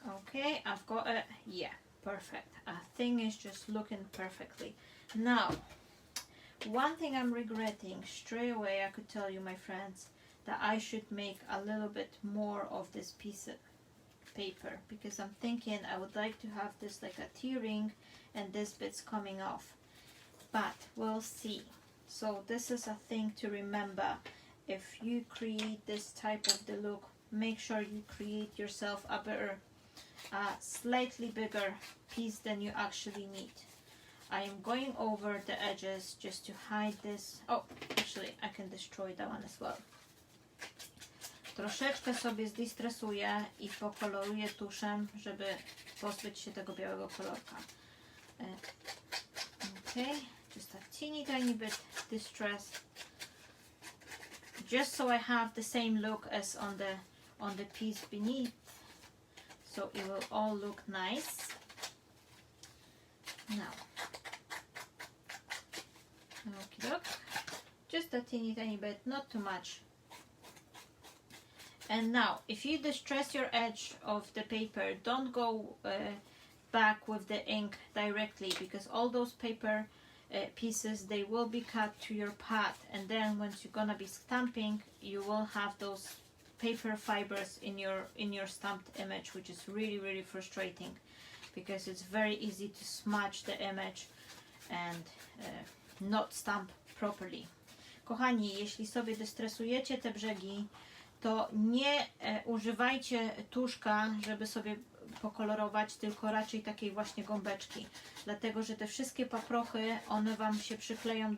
Okay, I've got it. Yeah, perfect. I think it's just looking perfectly. Now, one thing I'm regretting straight away, I could tell you, my friends, that I should make a little bit more of this piece of paper, because I'm thinking I would like to have this like a T-ring and this bit's coming off, but we'll see. So this is a thing to remember. If you create this type of the look, make sure you create yourself a better, slightly bigger piece than you actually need. I am going over the edges just to hide this. Oh, actually I can destroy that one as well. Troszeczkę sobie zdistresuję i pokoloruję tuszem, żeby pozbyć się tego białego kolorka. Okay, just a teeny tiny bit distress, just so I have the same look as on the on the piece beneath, so it will all look nice. Now, okey-doke, just a tiny bit, not too much. And now, if you distress your edge of the paper, don't go back with the ink directly, because all those paper pieces, they will be cut to your pad, and then once you're gonna be stamping, you will have those paper fibers in your stamped image, which is really frustrating, because it's very easy to smudge the image and not stamp properly. Kochani, jeśli sobie dystresujecie te brzegi, to nie używajcie tuszka, żeby sobie pokolorować, tylko raczej takiej właśnie gąbeczki, dlatego że te wszystkie paprochy, one Wam się przykleją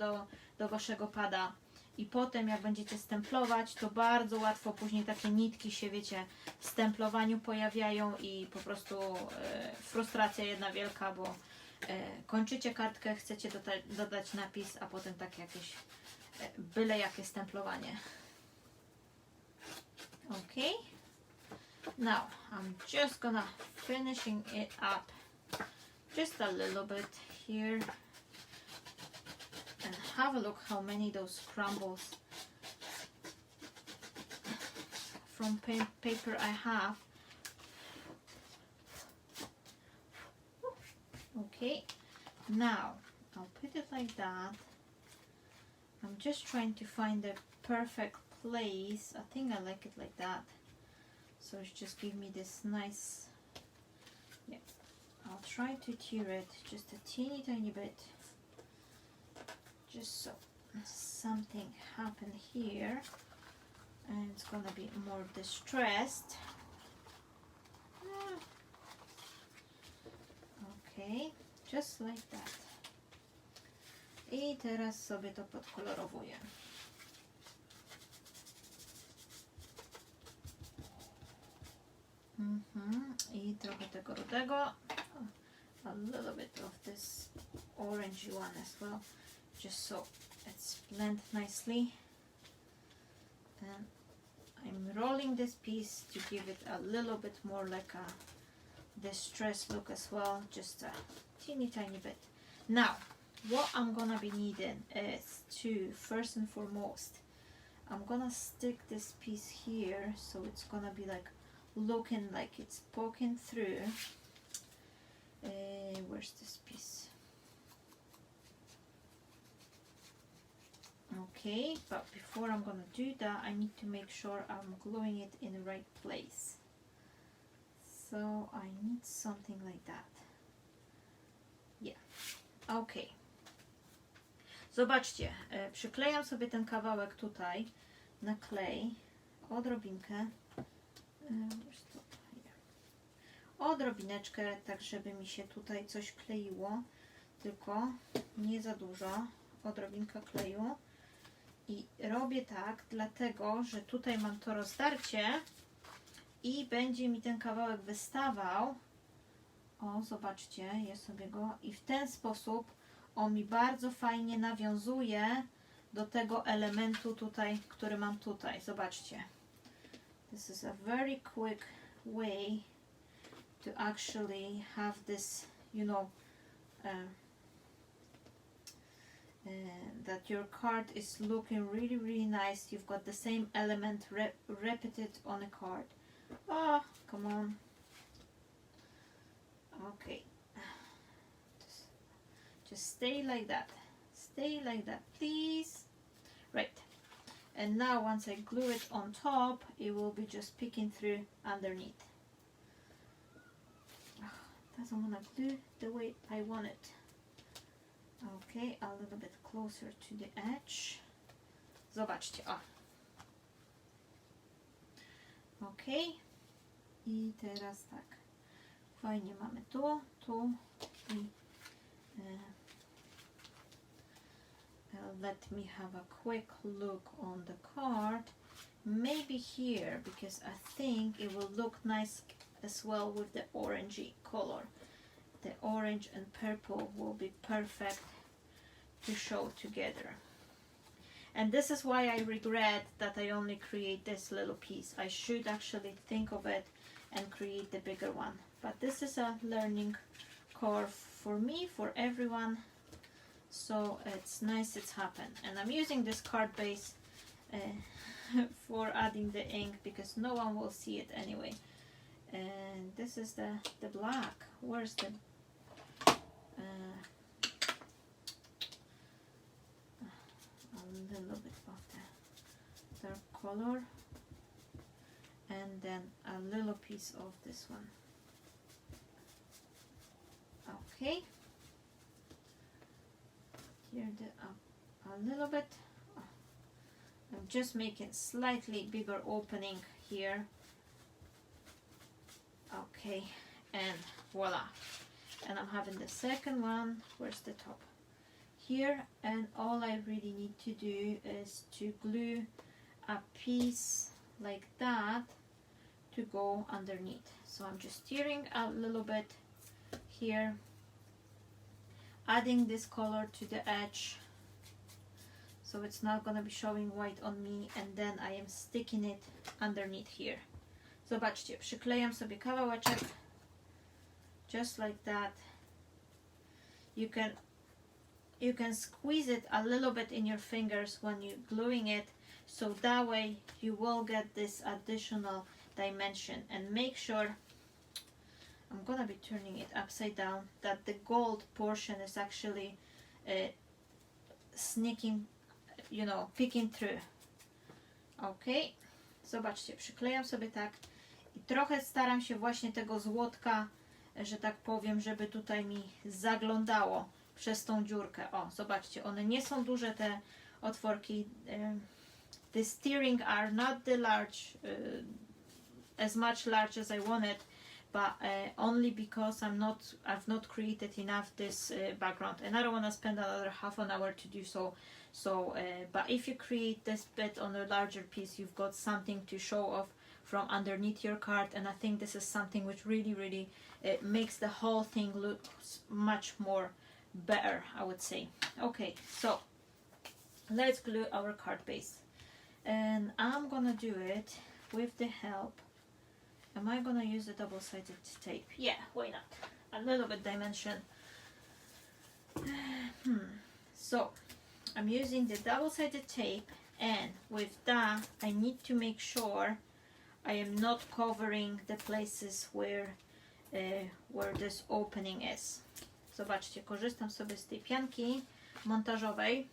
do Waszego pada i potem jak będziecie stemplować, to bardzo łatwo później takie nitki się, wiecie, w stemplowaniu pojawiają i po prostu frustracja jedna wielka, bo kończycie kartkę, chcecie dodać napis, a potem tak jakieś byle jakie stemplowanie. Okay, now I'm just gonna finishing it up just a little bit here, and have a look how many those crumbles from paper I have. Okay, now I'll put it like that. I'm just trying to find the perfect place. I think I like it like that, so it's just give me this nice, yeah, I'll try to tear it just a tiny bit, just so something happened here and it's gonna be more distressed. Okay, just like that. I teraz sobie to podkolorowuję. I trochę tego rudego, a little bit of this orangey one as well, just so it's blend nicely. And I'm rolling this piece to give it a little bit more like a distressed look as well, just a tiny bit. Now, what I'm gonna be needing is to, first and foremost, I'm gonna stick this piece here, so it's gonna be like looking like it's poking through. Where's this piece? Okay, but before I'm gonna do that, I need to make sure I'm gluing it in the right place. So I need something like that. Yeah, okay. Zobaczcie, przyklejam sobie ten kawałek tutaj na klej, odrobinkę, odrobineczkę, tak żeby mi się tutaj coś kleiło, tylko nie za dużo, odrobinka kleju. I robię tak, dlatego że tutaj mam to rozdarcie i będzie mi ten kawałek wystawał. O, zobaczcie, ja sobie go, i w ten sposób on mi bardzo fajnie nawiązuje do tego elementu tutaj, który mam tutaj. Zobaczcie. This is a very quick way to actually have this, you know, that your card is looking really nice. You've got the same element repeated on a card. Oh, come on. Okay. Just stay like that. Stay like that, please. Right. And now once I glue it on top, it will be just peeking through underneath. Doesn't want to glue the way I want it. Okay, a little bit closer to the edge. Zobaczcie, o. Okay. I teraz tak. Fajnie mamy tu i let me have a quick look on the card. Maybe here, because I think it will look nice as well with the orangey color. The orange and purple will be perfect to show together. And this is why I regret that I only create this little piece. I should actually think of it and create the bigger one. But this is a learning curve for me, for everyone. So it's nice it's happened. And I'm using this card base for adding the ink because no one will see it anyway. And this is the black. Where's the a little bit of the dark color, and then a little piece of this one. Okay, here a little bit. I'm just making slightly bigger opening here. Okay, and voila. And I'm having the second one. Where's the top? Here, and all I really need to do is to glue a piece like that to go underneath. So I'm just stirring a little bit here, adding this color to the edge so it's not gonna be showing white on me, and then I am sticking it underneath here. Zobaczcie, przyklejam sobie kawałeczek just like that. You can squeeze it a little bit in your fingers when you're gluing it, so that way you will get this additional dimension. And make sure, I'm gonna be turning it upside down, that the gold portion is actually sneaking, you know, peeking through. Ok, zobaczcie, przyklejam sobie tak i trochę staram się właśnie tego złotka, że tak powiem, żeby tutaj mi zaglądało przez tą dziurkę. O, zobaczcie, one nie są duże, te otworki. The steering are not the large, as much large as I wanted, but only because I've not created enough this background, and I don't want to spend another half an hour to do so. But if you create this bit on a larger piece, you've got something to show off from underneath your card, and I think this is something which really makes the whole thing look much more better, I would say. Okay, so let's glue our card base, and I'm gonna do it with the help. Am I gonna use a double-sided tape? Yeah, why not? A little bit dimension. So I'm using the double-sided tape, and with that I need to make sure I am not covering the places where this opening is. Zobaczcie, korzystam sobie z tej pianki montażowej.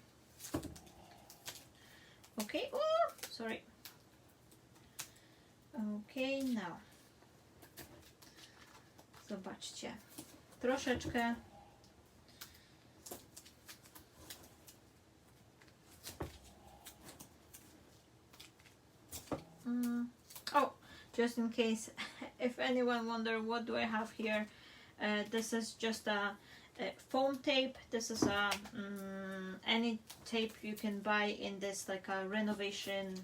Okay, sorry. Okay, now. Zobaczcie, troszeczkę oh, just in case if anyone wonder what do I have here, this is just a foam tape. This is a any tape you can buy in this, like a renovation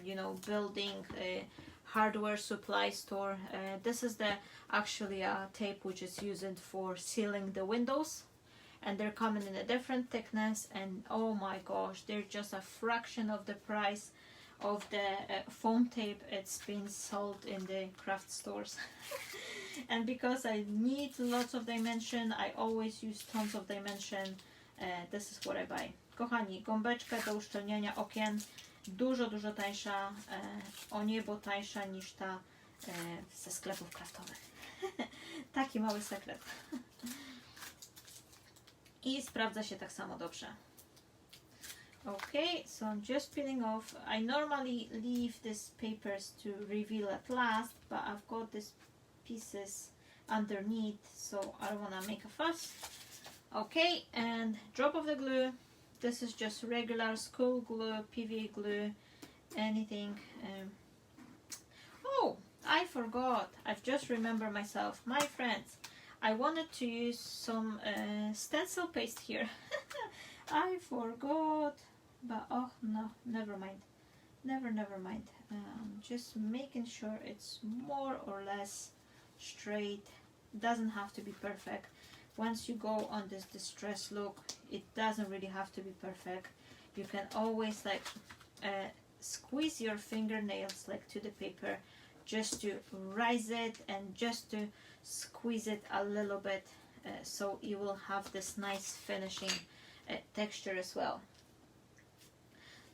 you know, building hardware supply store. This is the actually a tape which is used for sealing the windows, and they're coming in a different thickness, and oh my gosh, they're just a fraction of the price of the foam tape it's been sold in the craft stores. And because I need lots of dimension, I always use tons of dimension. This is what I buy. Kochani, gąbeczka do uszczelniania okien, dużo tańsza, o niebo tańsza niż ta ze sklepów craftowych. Taki mały sekret. I sprawdza się tak samo dobrze. Okay, so I'm just peeling off. I normally leave these papers to reveal at last, but I've got these pieces underneath, so I don't want to make a fuss. Okay, and drop of the glue. This is just regular school glue, PVA glue, anything. Oh, I forgot. I've just remembered myself. My friends, I wanted to use some stencil paste here. I forgot. But oh no, never mind. Never mind. Just making sure it's more or less straight. Doesn't have to be perfect. Once you go on this distress look, it doesn't really have to be perfect. you can always like squeeze your fingernails like to the paper, just to rise it and just to squeeze it a little bit, so you will have this nice finishing texture as well.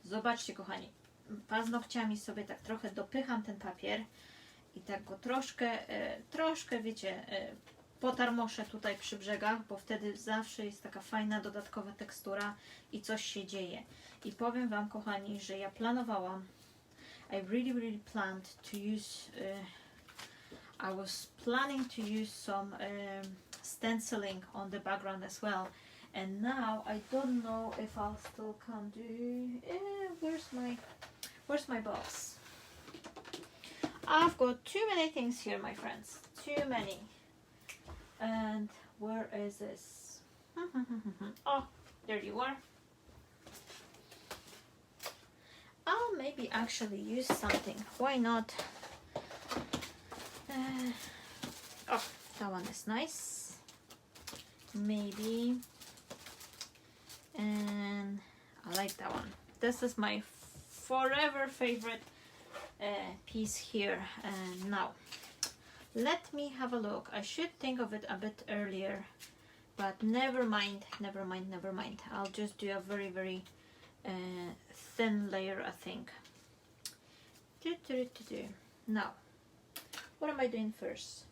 Zobaczcie, kochani, paznokciami sobie tak trochę dopycham ten papier i tak go troszkę, wiecie, potarmoszę tutaj przy brzegach, bo wtedy zawsze jest taka fajna dodatkowa tekstura i coś się dzieje. I powiem Wam, kochani, że ja planowałam, I really planned to use, I was planning to use some stenciling on the background as well. And now I don't know if I'll still can do, where's my box? I've got too many things here, my friends, too many. And where is this? Oh, there you are. I'll maybe actually use something. Why not? Oh, that one is nice. Maybe. And I like that one. This is my forever favorite piece here. And now, let me have a look. I should think of it a bit earlier, but never mind. I'll just do a very thin layer, I think. Now, what am I doing first?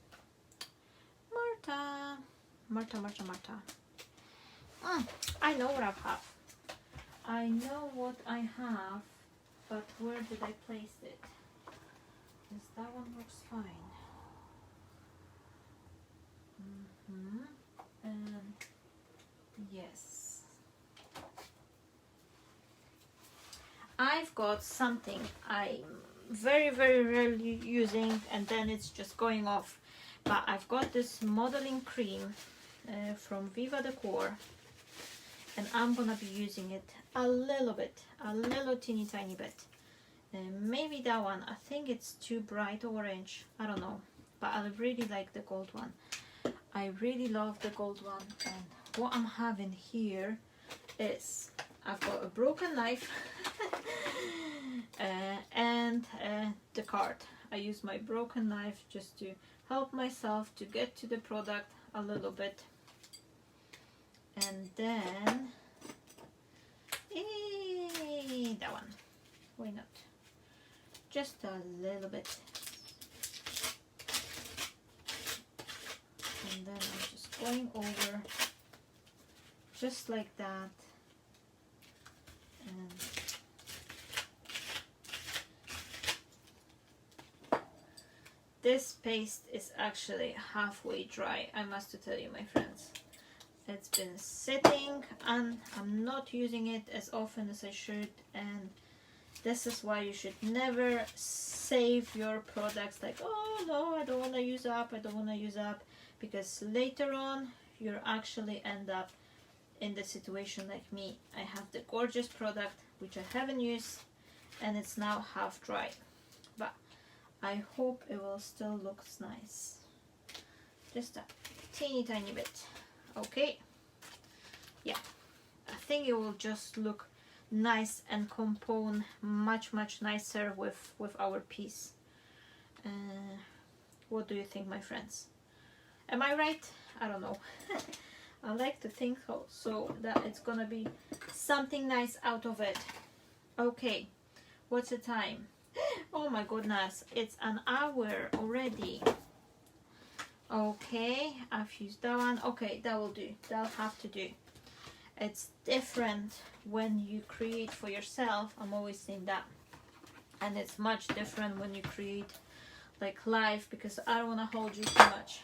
Marta. I know what I have. I know what I have, but where did I place it? Because that one looks fine. And yes, I've got something I'm very rarely using, and then it's just going off. But I've got this modeling cream from Viva Decor, and I'm gonna be using it a little bit, a little teeny tiny bit. Maybe that one, I think it's too bright orange, I don't know, but I really like the gold one. I really love the gold one. And what I'm having here is, I've got a broken knife and the card. I use my broken knife just to help myself to get to the product a little bit. And then that one, why not, just a little bit. And then I'm just going over just like that. And this paste is actually halfway dry, I must tell you, my friends. It's been sitting and I'm not using it as often as I should, and this is why you should never save your products like, oh no, I don't want to use up, because later on you actually end up in the situation like me. I have the gorgeous product which I haven't used and it's now half dry, but I hope it will still look nice, just a teeny tiny bit. Okay, yeah, I think it will just look nice and compone much nicer with our piece. What do you think, my friends? Am I right? I don't know. I like to think so that it's gonna be something nice out of it. Okay, what's the time? Oh my goodness, it's an hour already. Okay, I've used that one. Okay, that will do. That'll have to do. It's different when you create for yourself. I'm always saying that. And it's much different when you create like live, because I don't want to hold you too much.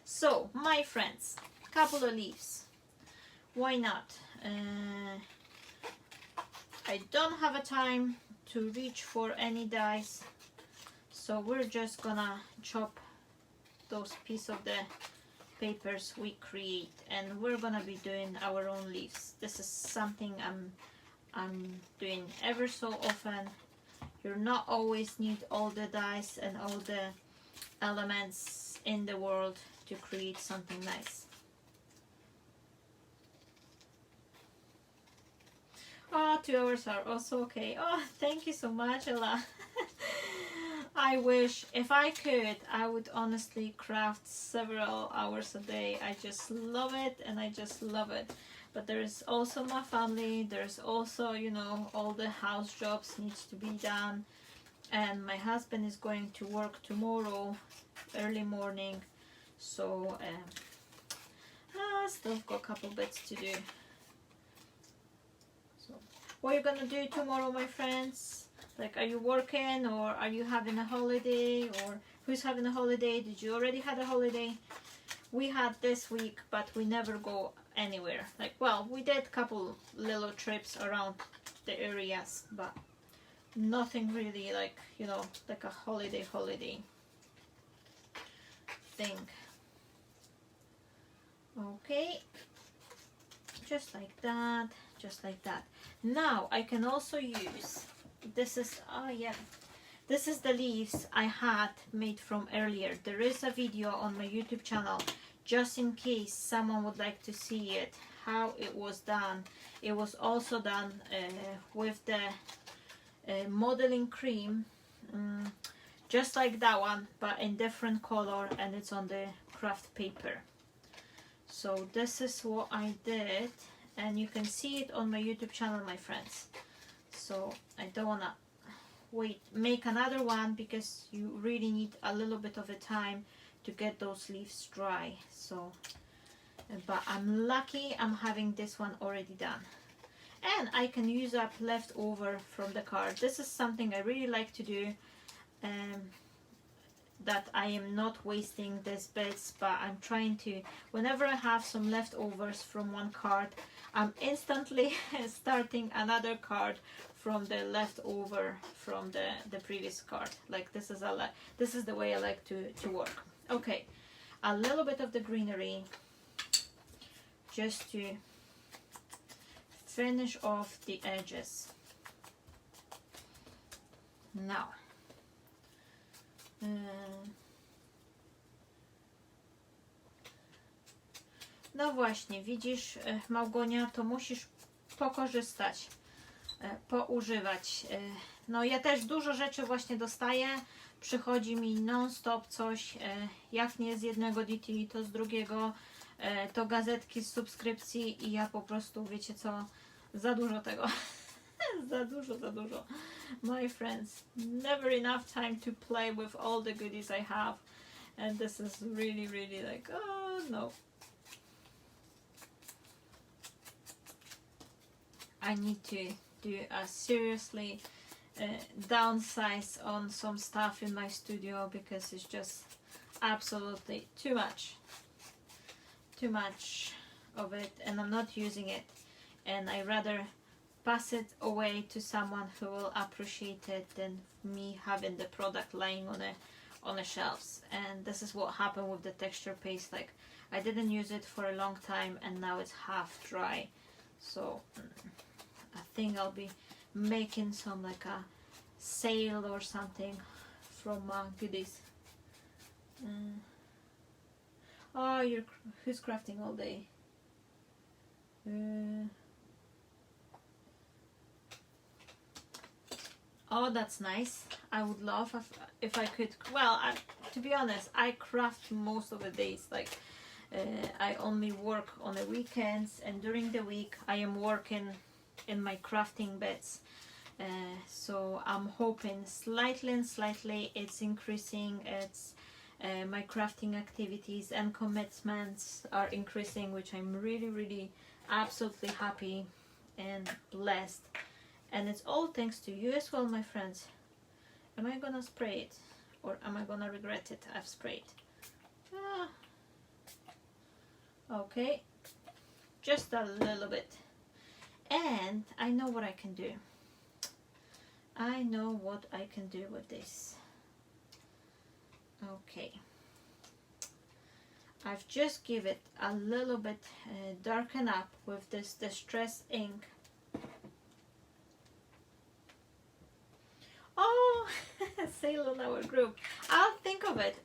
So, my friends, couple of leaves. Why not? I don't have a time to reach for any dies, so we're just gonna chop those pieces of the papers we create, and we're gonna be doing our own leaves. This is something I'm doing ever so often. You're not always need all the dies and all the elements in the world to create something nice. 2 hours are also okay. Oh, thank you so much, Ella. I wish, if I could, I would honestly craft several hours a day. I just love it, and I just love it. But there's also my family, there's also, you know, all the house jobs needs to be done. And my husband is going to work tomorrow, early morning. So, still got a couple bits to do. So, what are you gonna do tomorrow, my friends? Like, are you working, or are you having a holiday, or who's having a holiday? Did you already had a holiday? We had this week, but we never go anywhere. Like, well, we did a couple little trips around the areas, but nothing really like, you know, like a holiday thing. Okay, just like that, just like that. Now I can also use, this is, oh yeah, this is the leaves I had made from earlier. There is a video on my YouTube channel, just in case someone would like to see it, how it was done. It was also done with the modeling cream, just like that one, but in different color, and it's on the craft paper. So this is what I did, and you can see it on my YouTube channel, my friends. So I don't wanna make another one, because you really need a little bit of a time to get those leaves dry. So, but I'm lucky I'm having this one already done, and I can use up leftover from the card. This is something I really like to do, that I am not wasting these bits, but I'm trying to, whenever I have some leftovers from one card, I'm instantly starting another card from the leftover from the previous card. Like, this is the way I like to work. Okay, a little bit of the greenery, just to finish off the edges. Now, no właśnie, widzisz, Małgonia, to musisz pokorzystać, poużywać. No ja też dużo rzeczy właśnie dostaję, przychodzi mi non-stop coś, jak nie z jednego DT, to z drugiego, to gazetki z subskrypcji, i ja po prostu, wiecie co, za dużo tego. za dużo. My friends, never enough time to play with all the goodies I have, and this is really like, oh no. I need to do a seriously downsize on some stuff in my studio, because it's just absolutely too much of it, and I'm not using it, and I rather pass it away to someone who will appreciate it than me having the product lying on the shelves. And this is what happened with the texture paste. Like, I didn't use it for a long time, and now it's half dry. So I think I'll be making some like a sale or something from goodies. Oh, who's crafting all day? Oh, that's nice. I would love if I could. Well, to be honest, I craft most of the days. Like, I only work on the weekends, and during the week I am working in my crafting bits. So I'm hoping slightly it's increasing. It's my crafting activities and commitments are increasing, which I'm really absolutely happy and blessed. And it's all thanks to you as well, my friends. Am I gonna spray it, or am I gonna regret it? I've sprayed. Okay, just a little bit. And I know what I can do. I know what I can do with this. Okay. I've just give it a little bit darken up with this distress ink. Oh, sale on our group. I'll think of it.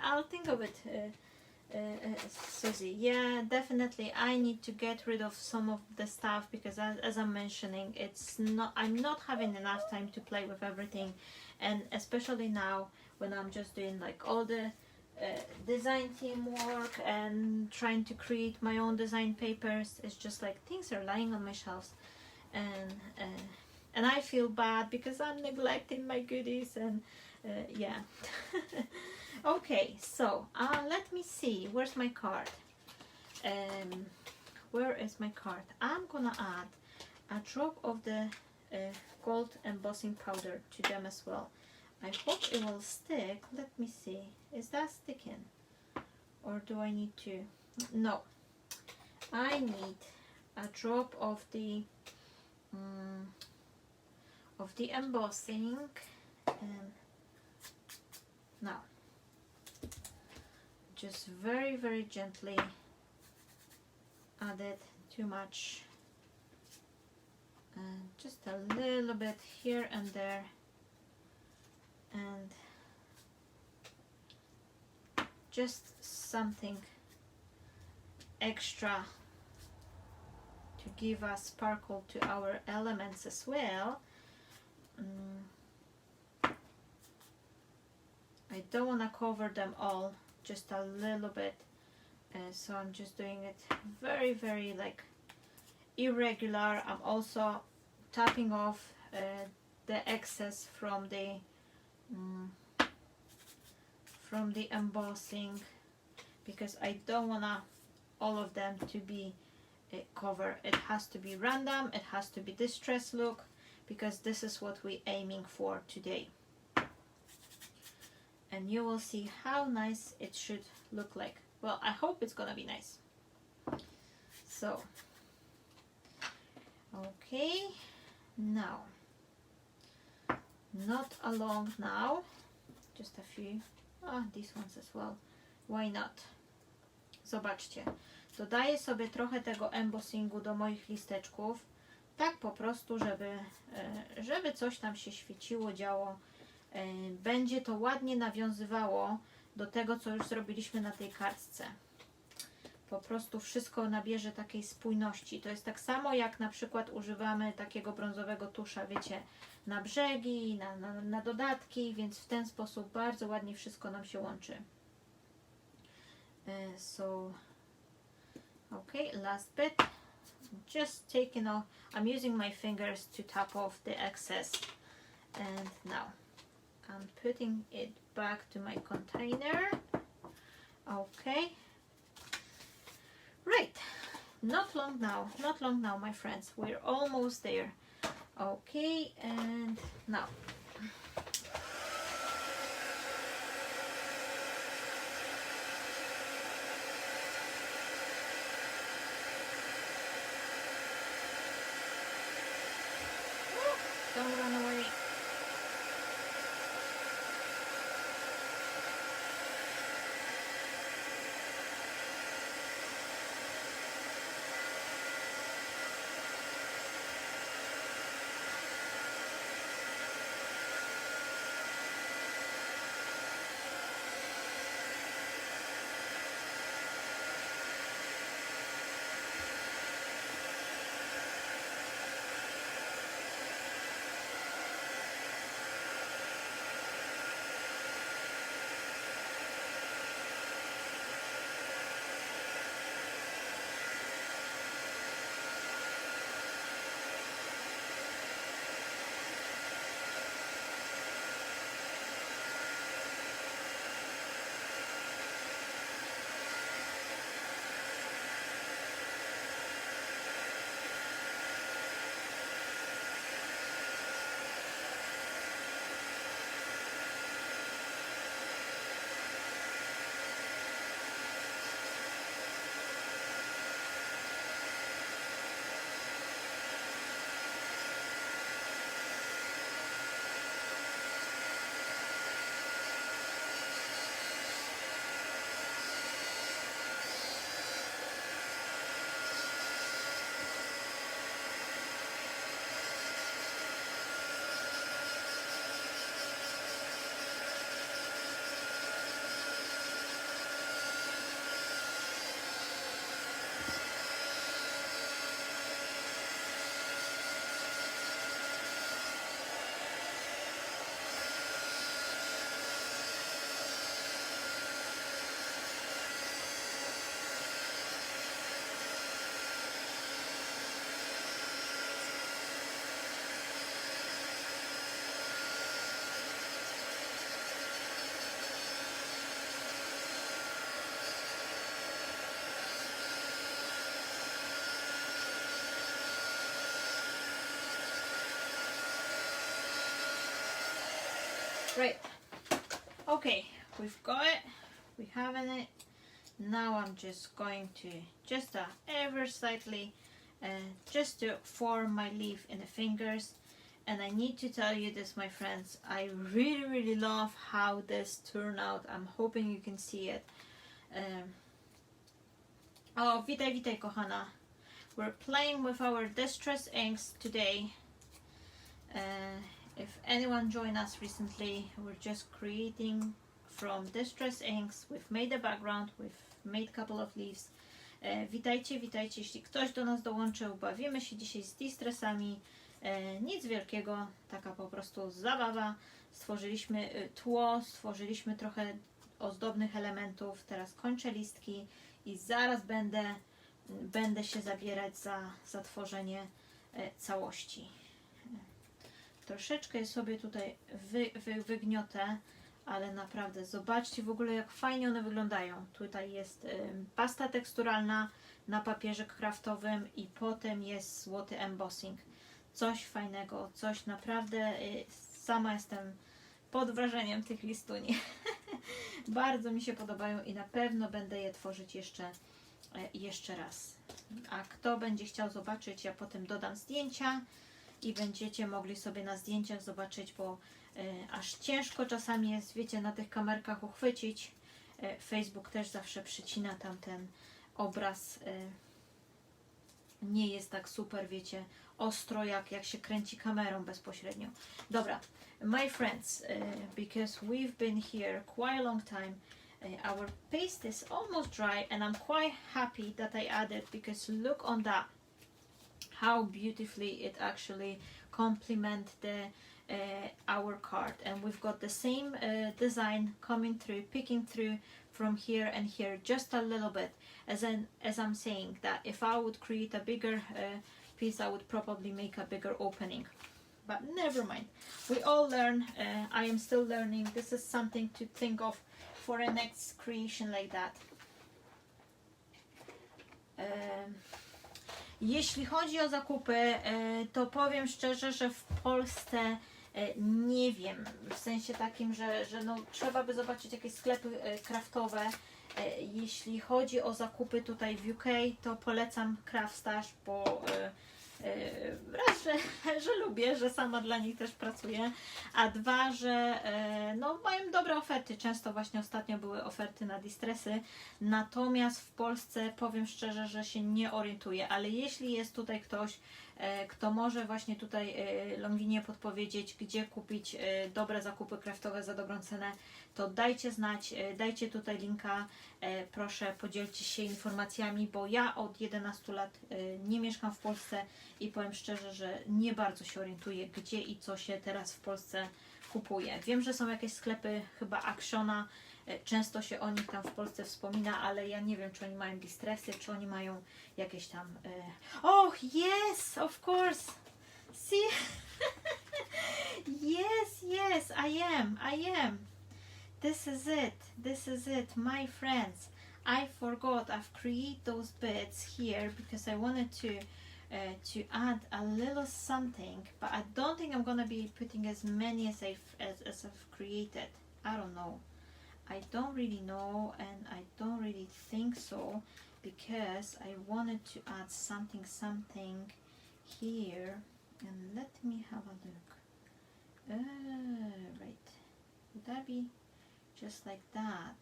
Susie, yeah, definitely I need to get rid of some of the stuff because as I'm mentioning, I'm not having enough time to play with everything, and especially now when I'm just doing like all the design team work and trying to create my own design papers. It's just like things are lying on my shelves, and I feel bad because I'm neglecting my goodies, and yeah. Okay, so let me see, where's my card? Where is my card? I'm gonna add a drop of the gold embossing powder to them as well. I hope it will stick. Let me see, is that sticking, or do I need to? No, I need a drop of the embossing, and now just very, very gently add it, too much, and just a little bit here and there, and just something extra to give a sparkle to our elements as well. I don't want to cover them all, just a little bit, so I'm just doing it very, very like irregular. I'm also tapping off the excess from the embossing, because I don't want all of them to be covered. It has to be random, it has to be distress look, because this is what we're aiming for today. And you will see how nice it should look like. Well, I hope it's gonna be nice. So, okay, now, not along now, just a few, these ones as well, why not? Zobaczcie, dodaję sobie trochę tego embossingu do moich listeczków, tak po prostu, żeby coś tam się świeciło, działo. Będzie to ładnie nawiązywało do tego, co już zrobiliśmy na tej kartce. Po prostu wszystko nabierze takiej spójności. To jest tak samo, jak na przykład używamy takiego brązowego tusza, wiecie, na brzegi, na dodatki, więc w ten sposób bardzo ładnie wszystko nam się łączy. So, okay, last bit. Just taking off, I'm using my fingers to tap off the excess, and now I'm putting it back to my container. Okay, right, not long now, my friends, we're almost there. Okay, and now don't run away. Right. Okay, we've got it. We have it. Now I'm just going to just ever slightly just to form my leaf in the fingers. And I need to tell you this, my friends, I really love how this turned out. I'm hoping you can see it. Oh, witaj kochana. We're playing with our distress inks today. If anyone joined us recently, we're just creating from distress inks. We've made a background, we've made a couple of leaves. Witajcie, witajcie, jeśli ktoś do nas dołączył, bawimy się dzisiaj z distressami. Nic wielkiego, taka po prostu zabawa. Stworzyliśmy tło, stworzyliśmy trochę ozdobnych elementów. Teraz kończę listki i zaraz będę się zabierać za tworzenie całości. Troszeczkę sobie tutaj wygniotę, ale naprawdę zobaczcie w ogóle, jak fajnie one wyglądają. Tutaj jest pasta teksturalna na papierze kraftowym i potem jest złoty embossing. Coś fajnego, coś naprawdę, sama jestem pod wrażeniem tych listuni. Bardzo mi się podobają i na pewno będę je tworzyć jeszcze raz. A kto będzie chciał zobaczyć, ja potem dodam zdjęcia i będziecie mogli sobie na zdjęciach zobaczyć, bo aż ciężko czasami jest, wiecie, na tych kamerkach uchwycić. Facebook też zawsze przycina tam ten obraz. Nie jest tak super, wiecie, ostro jak się kręci kamerą bezpośrednio. Dobra, my friends, because we've been here quite a long time, our paste is almost dry and I'm quite happy that I added, because look on that, how beautifully it actually complements our card. And we've got the same design coming through, picking through from here and here just a little bit, as I'm saying that if I would create a bigger piece, I would probably make a bigger opening, but never mind, we all learn. I am still learning. This is something to think of for a next creation like that. Jeśli chodzi o zakupy, to powiem szczerze, że w Polsce nie wiem, w sensie takim, że no, trzeba by zobaczyć jakieś sklepy craftowe. Jeśli chodzi o zakupy tutaj w UK, to polecam Craftash, bo raz, że lubię, że sama dla nich też pracuję, a dwa, że no, mają dobre oferty. Często właśnie ostatnio były oferty na distressy, natomiast w Polsce powiem szczerze, że się nie orientuję, ale jeśli jest tutaj ktoś, kto może właśnie tutaj Longinie podpowiedzieć, gdzie kupić dobre zakupy craftowe za dobrą cenę, to dajcie znać, dajcie tutaj linka, proszę podzielcie się informacjami, bo ja od 11 lat nie mieszkam w Polsce i powiem szczerze, że nie bardzo się orientuję, gdzie i co się teraz w Polsce kupuje. Wiem, że są jakieś sklepy, chyba Actiona, często się o nich tam w Polsce wspomina, ale ja nie wiem, czy oni mają distressy, czy oni mają jakieś tam... Oh, yes, of course! See? Yes, I am. This is it, my friends. I forgot, I've created those bits here because I wanted to add a little something, but I don't think I'm gonna be putting as many as I've created. I don't know. I don't really know, and I don't really think so, because I wanted to add something here, and let me have a look. Right, would that be just like that?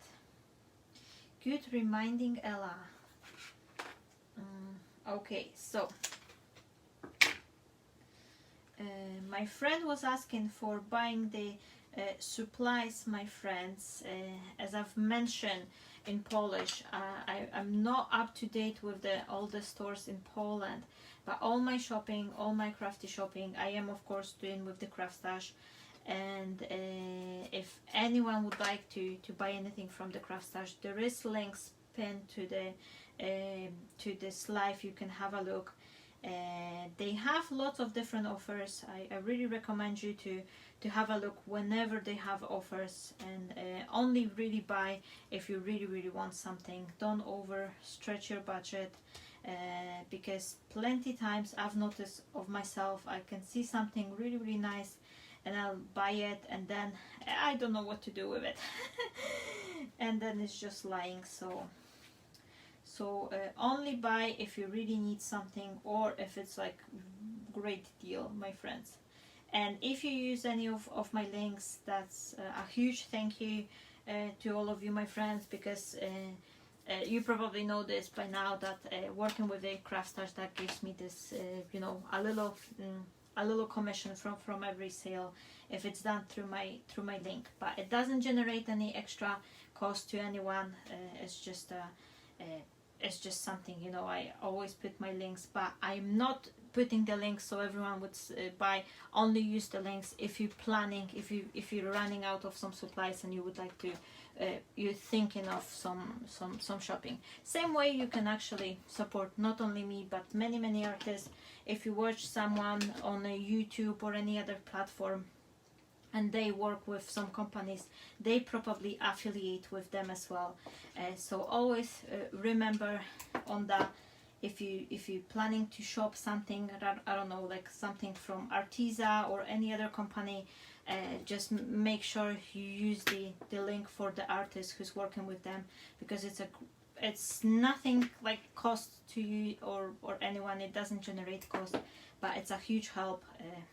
Good reminding, Ella. Okay, so my friend was asking for buying the supplies, my friends. As I've mentioned in Polish, I'm not up to date with all the stores in Poland, but all my shopping, all my crafty shopping, I am of course doing with the Craftash. And if anyone would like to buy anything from the Craftash, there is links pinned to this live. You can have a look. They have lots of different offers. I really recommend you to have a look whenever they have offers, and only really buy if you really want something. Don't overstretch your budget, because plenty times I've noticed of myself, I can see something really nice and I'll buy it, and then I don't know what to do with it. And then it's just lying. So only buy if you really need something, or if it's like great deal, my friends. And if you use any of my links, that's a huge thank you to all of you, my friends, because you probably know this by now, that working with the craft stars, that gives me this you know, a little commission from every sale if it's done through my link. But it doesn't generate any extra cost to anyone. It's just something, you know, I always put my links, but I'm not putting the links so everyone would buy. Only use the links if you're planning, if you're running out of some supplies and you would like to you're thinking of some shopping. Same way you can actually support not only me but many artists. If you watch someone on a YouTube or any other platform and they work with some companies, they probably affiliate with them as well. So always remember on that. If you're planning to shop something, I don't know, like something from Arteza or any other company, just make sure you use the link for the artist who's working with them, because it's nothing like cost to you or anyone. It doesn't generate cost, but it's a huge help,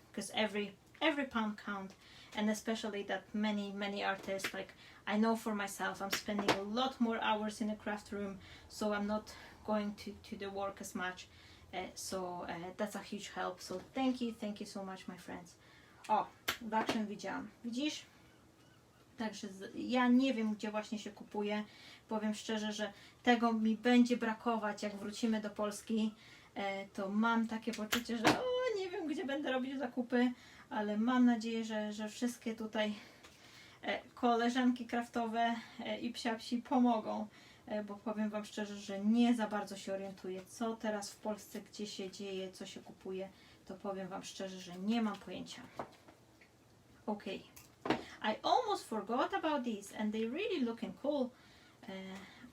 because every pound count. And especially that many artists, like I know for myself, I'm spending a lot more hours in a craft room, so I'm not going to the work as much, so that's a huge help. So thank you so much, my friends. O, Bakshen widziałam, widzisz? Także ja nie wiem, gdzie właśnie się kupuje. Powiem szczerze, że tego mi będzie brakować, jak wrócimy do Polski. To mam takie poczucie, że nie wiem, gdzie będę robić zakupy, ale mam nadzieję, że wszystkie tutaj koleżanki craftowe i psiapsi pomogą, bo powiem wam szczerze, że nie za bardzo się orientuję, co teraz w Polsce, gdzie się dzieje, co się kupuje. To powiem wam szczerze, że nie mam pojęcia. Okay, I almost forgot about these, and they really looking cool.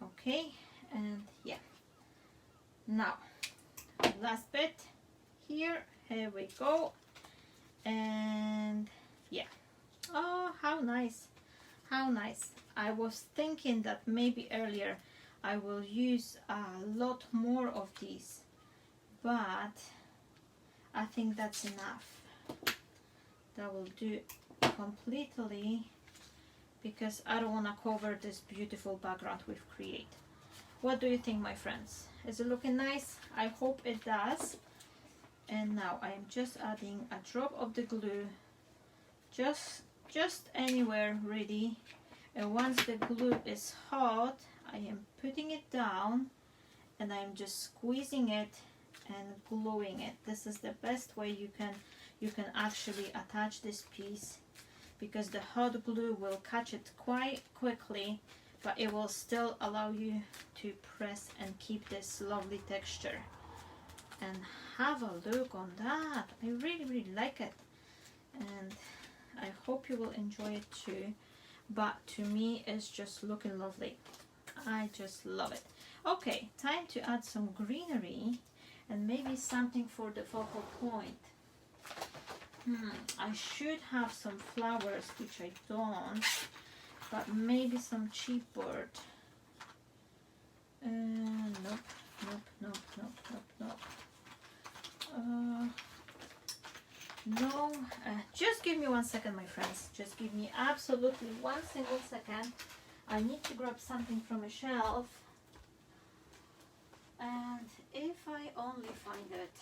Okay, and yeah, now last bit here we go. And yeah, oh, how nice, how nice. I was thinking that maybe earlier I will use a lot more of these, but I think that's enough. That will do completely, because I don't want to cover this beautiful background we've created. What do you think, my friends? Is it looking nice? I hope it does. And now I am just adding a drop of the glue, just anywhere really. And once the glue is hot, I am putting it down and I'm just squeezing it and gluing it. This is the best way you can actually attach this piece, because the hot glue will catch it quite quickly, but it will still allow you to press and keep this lovely texture. And have a look on that. I really like it, and I hope you will enjoy it too. But to me, it's just looking lovely. I just love it. Okay, time to add some greenery and maybe something for the focal point. I should have some flowers, which I don't, but maybe some chipboard. Nope. No, just give me 1 second, my friends. Just give me absolutely 1 single second. I need to grab something from a shelf, and if I only find it.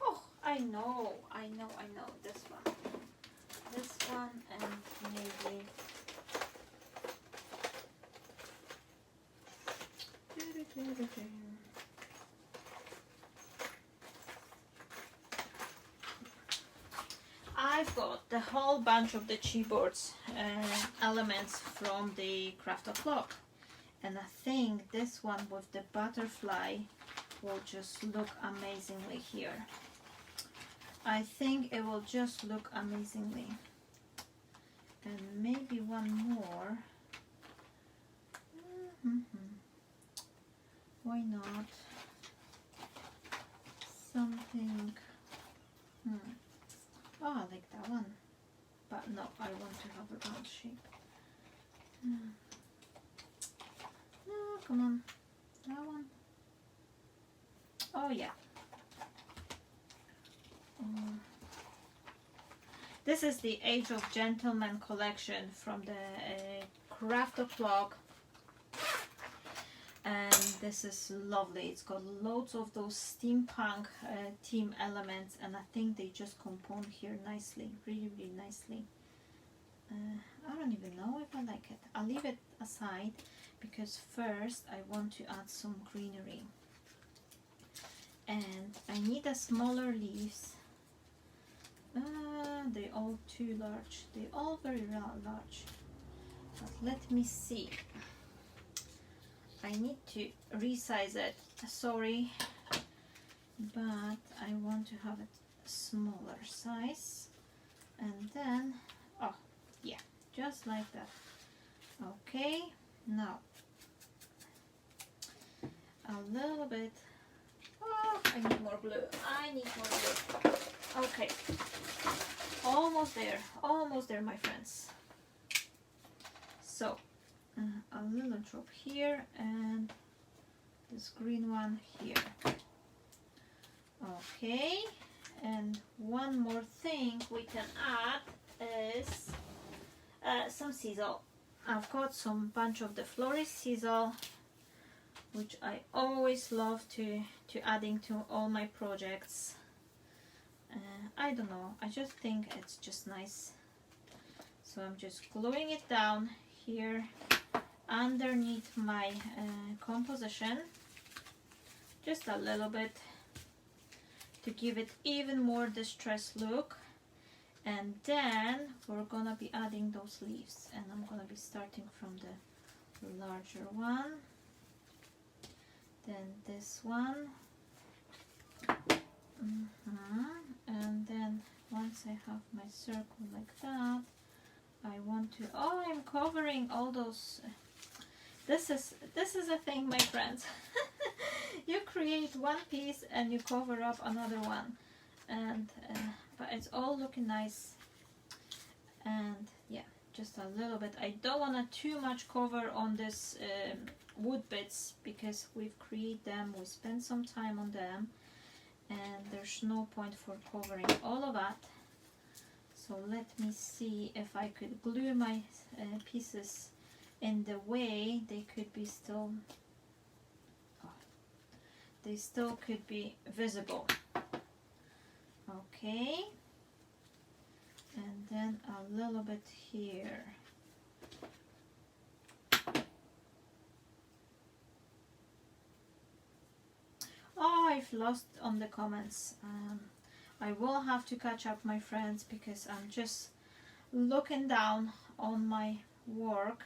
Oh, I know this one, and maybe I've got the whole bunch of the chipboards elements from the craft clock, and I think this one with the butterfly will just look amazingly here. I think it will just look amazingly. And maybe one more. Why not? think, oh, I like that one, but no, I want to have a round shape. No, come on, that one. Oh yeah. This is the Age of Gentlemen collection from the Crafty blog, and this is lovely. It's got loads of those steampunk theme elements, and I think they just compound here nicely, really nicely. I don't even know if I like it. I'll leave it aside because first I want to add some greenery, and I need a smaller leaves. They're all too large. They're all very large. But let me see. I need to resize it. Sorry, but I want to have it smaller size. And then, oh yeah, just like that. Okay, now a little bit. Oh, I need more glue. I need more glue. Okay, almost there, my friends. So, a little drop here and this green one here. Okay, and one more thing we can add is some sisal. I've got some bunch of the florist sisal, which I always love to adding to all my projects. I don't know, I just think it's just nice. So I'm just gluing it down here underneath my composition, just a little bit to give it even more distressed look. And then we're gonna be adding those leaves, and I'm gonna be starting from the larger one, then this one. And then once I have my circle like that, I want to, oh, I'm covering all those. This is a thing, my friends. You create one piece and you cover up another one, and but it's all looking nice. And yeah, just a little bit. I don't want to too much cover on this wood bits because we've created them, we spent some time on them, and there's no point for covering all of that. So let me see if I could glue my pieces in the way they could be still, they still could be visible. Okay, and then a little bit here. Oh, I've lost on the comments. I will have to catch up, my friends, because I'm just looking down on my work.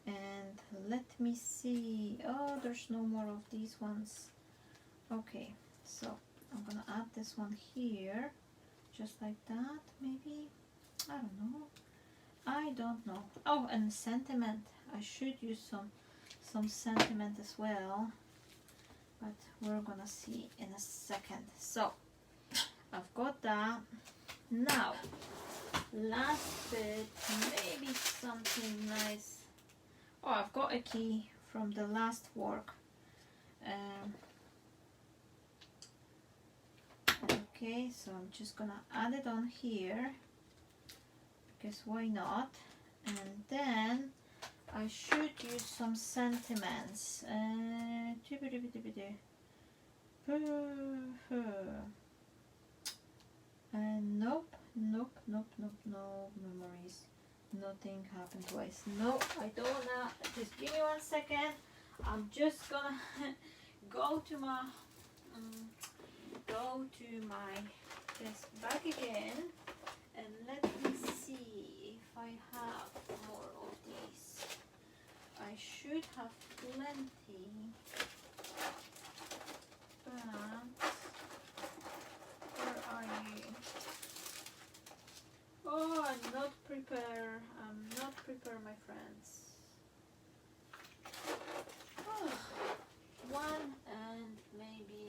And let me see. Oh, there's no more of these ones. Okay, so I'm gonna add this one here, just like that, maybe. I don't know. Oh, and sentiment. I should use some sentiment as well, but we're gonna see in a second. So I've got that. Now, last bit, maybe something nice. Oh, I've got a key from the last work. Okay, so I'm just gonna add it on here because why not? And then I should use some sentiments. Nope, no memories. Nothing happened twice. No, I don't wanna. Just give me 1 second. I'm just gonna go to my desk back again, and let me see if I have more of these. I should have plenty, but where are you? Oh, I'm not prepared. My friends. Oh, one and maybe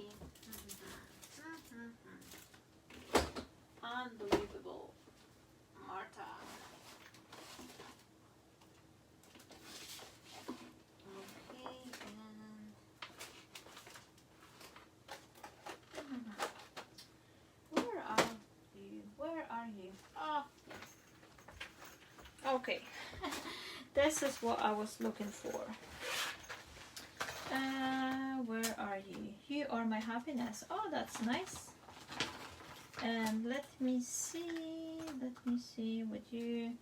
Okay, this is what I was looking for. Where are you? You are my happiness. Oh, that's nice. And let me see with you.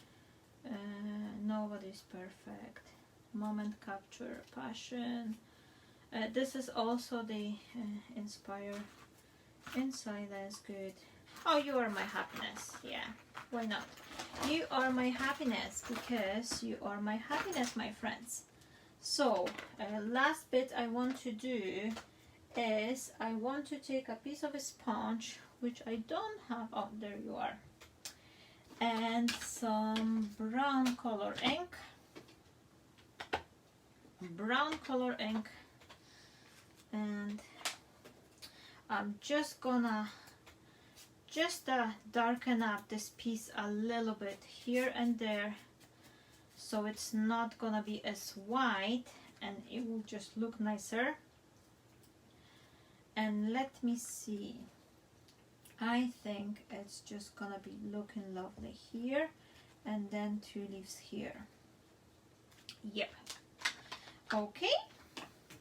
Nobody's perfect. Moment capture, passion. This is also the inspire. Inside, that's good. Oh, you are my happiness. Yeah, why not? You are my happiness because you are my happiness, my friends. So, last bit I want to do is I want to take a piece of a sponge, which I don't have. Oh, there you are. And some brown color ink. Brown color ink. And I'm just gonna darken up this piece a little bit here and there, so it's not gonna be as white and it will just look nicer. And let me see, I think it's just gonna be looking lovely here, and then 2 leaves here. Yep. Okay,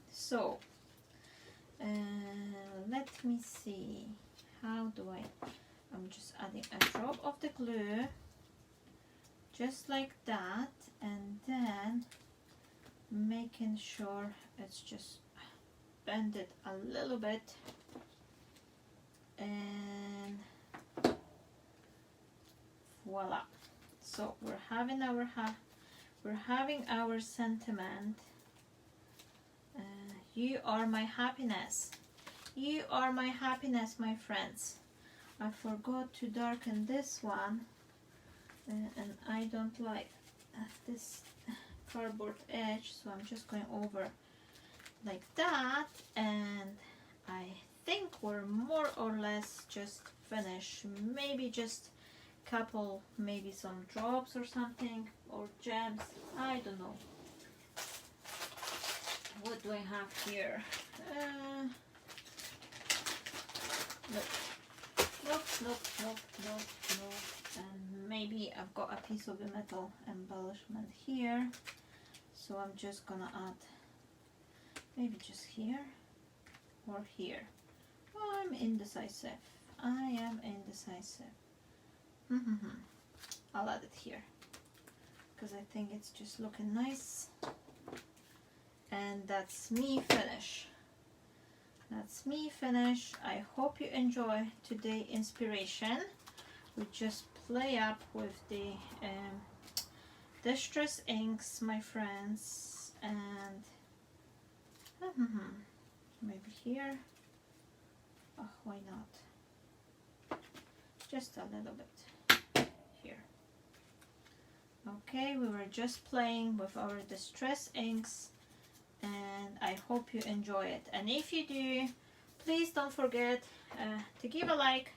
so let me see, how do I'm just adding a drop of the glue, just like that, and then making sure it's just bend it a little bit, and voila. So we're having our sentiment. You are my happiness. You are my happiness, my friends. I forgot to darken this one, and I don't like this cardboard edge, so I'm just going over like that, and I think we're more or less just finished. Maybe just couple, maybe some drops or something, or gems, I don't know. What do I have here? Nope. And maybe I've got a piece of the metal embellishment here, so I'm just gonna add maybe just here or here. Oh, I'm indecisive. I am indecisive. I'll add it here because I think it's just looking nice. And that's me finish. That's me finish. I hope you enjoy today's inspiration. We just play up with the distress inks, my friends, and maybe here. Oh, why not? Just a little bit here. Okay, we were just playing with our distress inks, and I hope you enjoy it. And if you do, please don't forget to give a like,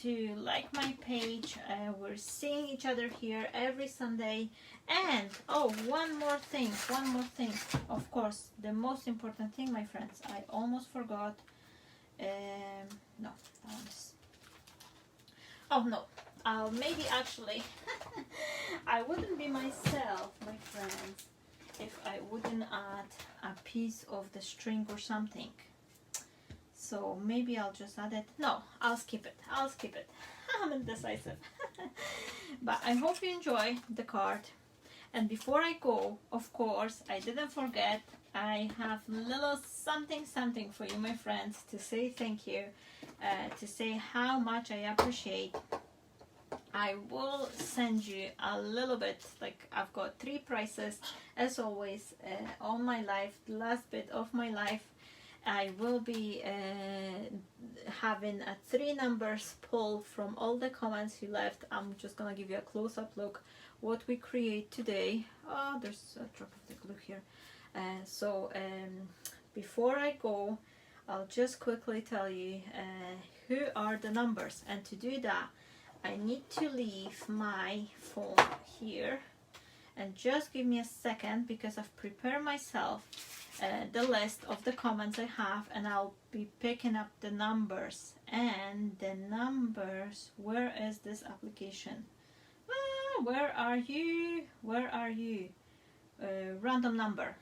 to like my page. We're seeing each other here every Sunday. And oh, one more thing, of course, the most important thing, my friends, I almost forgot. No, that one's, oh no, maybe actually I wouldn't be myself, my friends, if I wouldn't add a piece of the string or something. So maybe I'll just add it. No, I'll skip it. I'm indecisive. But I hope you enjoy the card. And before I go, of course, I didn't forget, I have little something for you, my friends, to say thank you, to say how much I appreciate. I will send you a little bit, like I've got 3 prizes, as always, all my life, the last bit of my life. I will be having a 3 numbers pull from all the comments you left. I'm just gonna give you a close-up look what we create today. Oh, there's a drop of the glue here. So before I go, I'll just quickly tell you who are the numbers, and to do that I need to leave my phone here, and just give me a second because I've prepared myself the list of the comments I have, and I'll be picking up the numbers. And the numbers, where is this application? where are you? Where are you? Random number.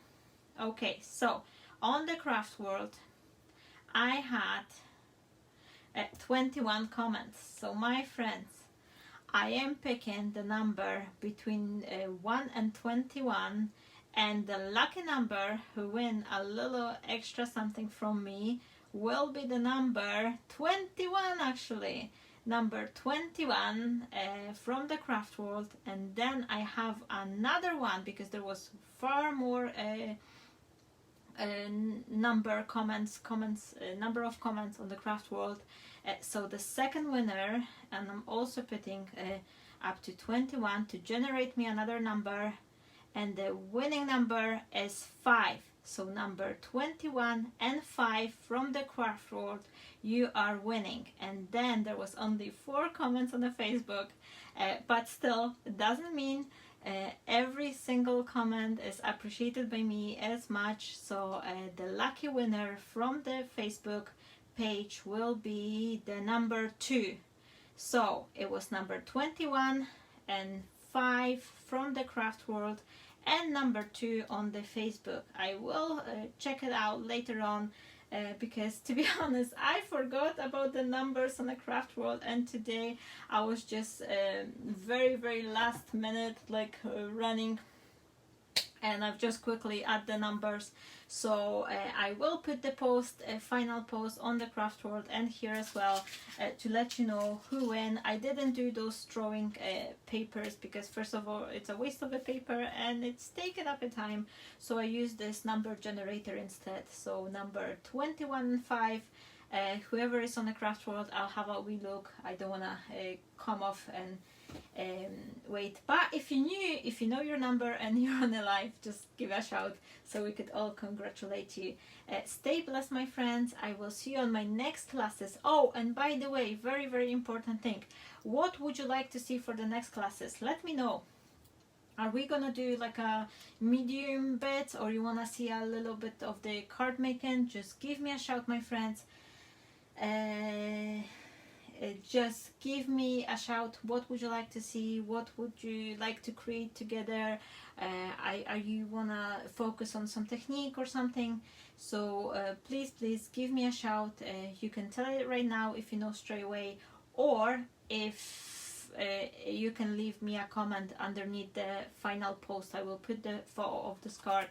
Okay, so on the craft world, I had 21 comments. So my friends, I am picking the number between 1 and 21, and the lucky number who win a little extra something from me will be the number 21, actually. Number 21 from the craft world. And then I have another one because there was far more number of comments on the craft world. So the second winner, and I'm also putting up to 21 to generate me another number, and the winning number is 5. So number 21 and 5 from the craft world, you are winning. And then there was only 4 comments on the Facebook, but still it doesn't mean every single comment is appreciated by me as much. So the lucky winner from the Facebook page will be the number 2. So it was number 21 and 5 from the craft world, and number 2 on the Facebook. I will check it out later on because, to be honest, I forgot about the numbers on the craft world, and today I was just very last minute running, and I've just quickly add the numbers. So I will put the final post on the craft world and here as well to let you know who win. I didn't do those drawing papers because, first of all, it's a waste of a paper and it's taken up a time, so I used this number generator instead. So number 21 and 5, whoever is on the craft world, I'll have a wee look. I don't want to come off and wait, but if you know your number and you're on the live, just give a shout so we could all congratulate you. Stay blessed, my friends. I will see you on my next classes. Oh, and by the way, very important thing, what would you like to see for the next classes? Let me know. Are we gonna do like a medium bit, or you wanna see a little bit of the card making? Just give me a shout, my friends. Just give me a shout. What would you like to see? What would you like to create together? Are you wanna focus on some technique or something? So please give me a shout. You can tell it right now if you know straight away, or if you can leave me a comment underneath the final post. I will put the photo of this card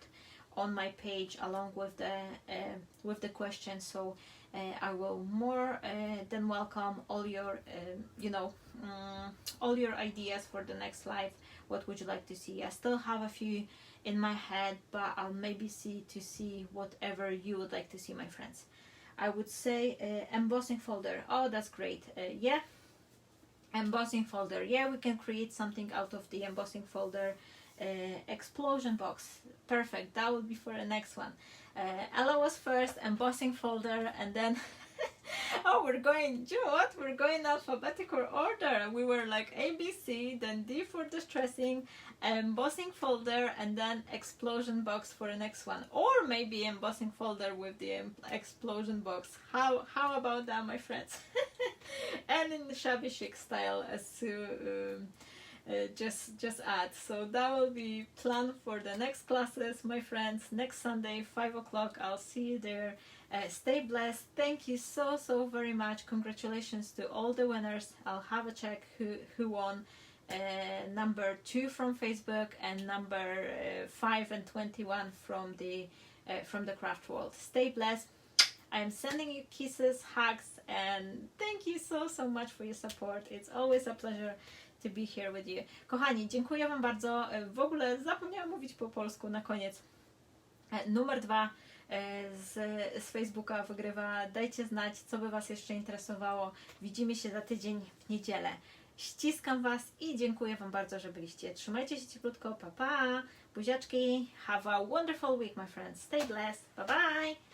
on my page along with the question. So I will more than welcome all your all your ideas for the next live. What would you like to see? I still have a few in my head, but I'll maybe see whatever you would like to see, my friends. I would say embossing folder. Oh, that's great. Yeah, embossing folder. Yeah, we can create something out of the embossing folder. Explosion box. Perfect. That would be for the next one. Ella was first, embossing folder, and then oh, we're going, you know what? We're going alphabetical order. We were like ABC, then D for distressing, embossing folder, and then explosion box for the next one. Or maybe embossing folder with the explosion box. How about that, my friends? And in the shabby chic style, as to just add. So that will be planned for the next classes, my friends. Next Sunday, 5 o'clock. I'll see you there. Stay blessed. Thank you so very much. Congratulations to all the winners. I'll have a check who won. Number 2 from Facebook and number 5 and 21 from the craft world. Stay blessed. I am sending you kisses, hugs, and thank you so much for your support. It's always a pleasure to be here with you. Kochani, dziękuję Wam bardzo. W ogóle zapomniałam mówić po polsku na koniec. Numer 2 z Facebooka wygrywa. Dajcie znać, co by Was jeszcze interesowało. Widzimy się za tydzień w niedzielę. Ściskam Was i dziękuję Wam bardzo, że byliście. Trzymajcie się cieplutko. Pa, pa. Buziaczki. Have a wonderful week, my friends. Stay blessed. Bye, bye.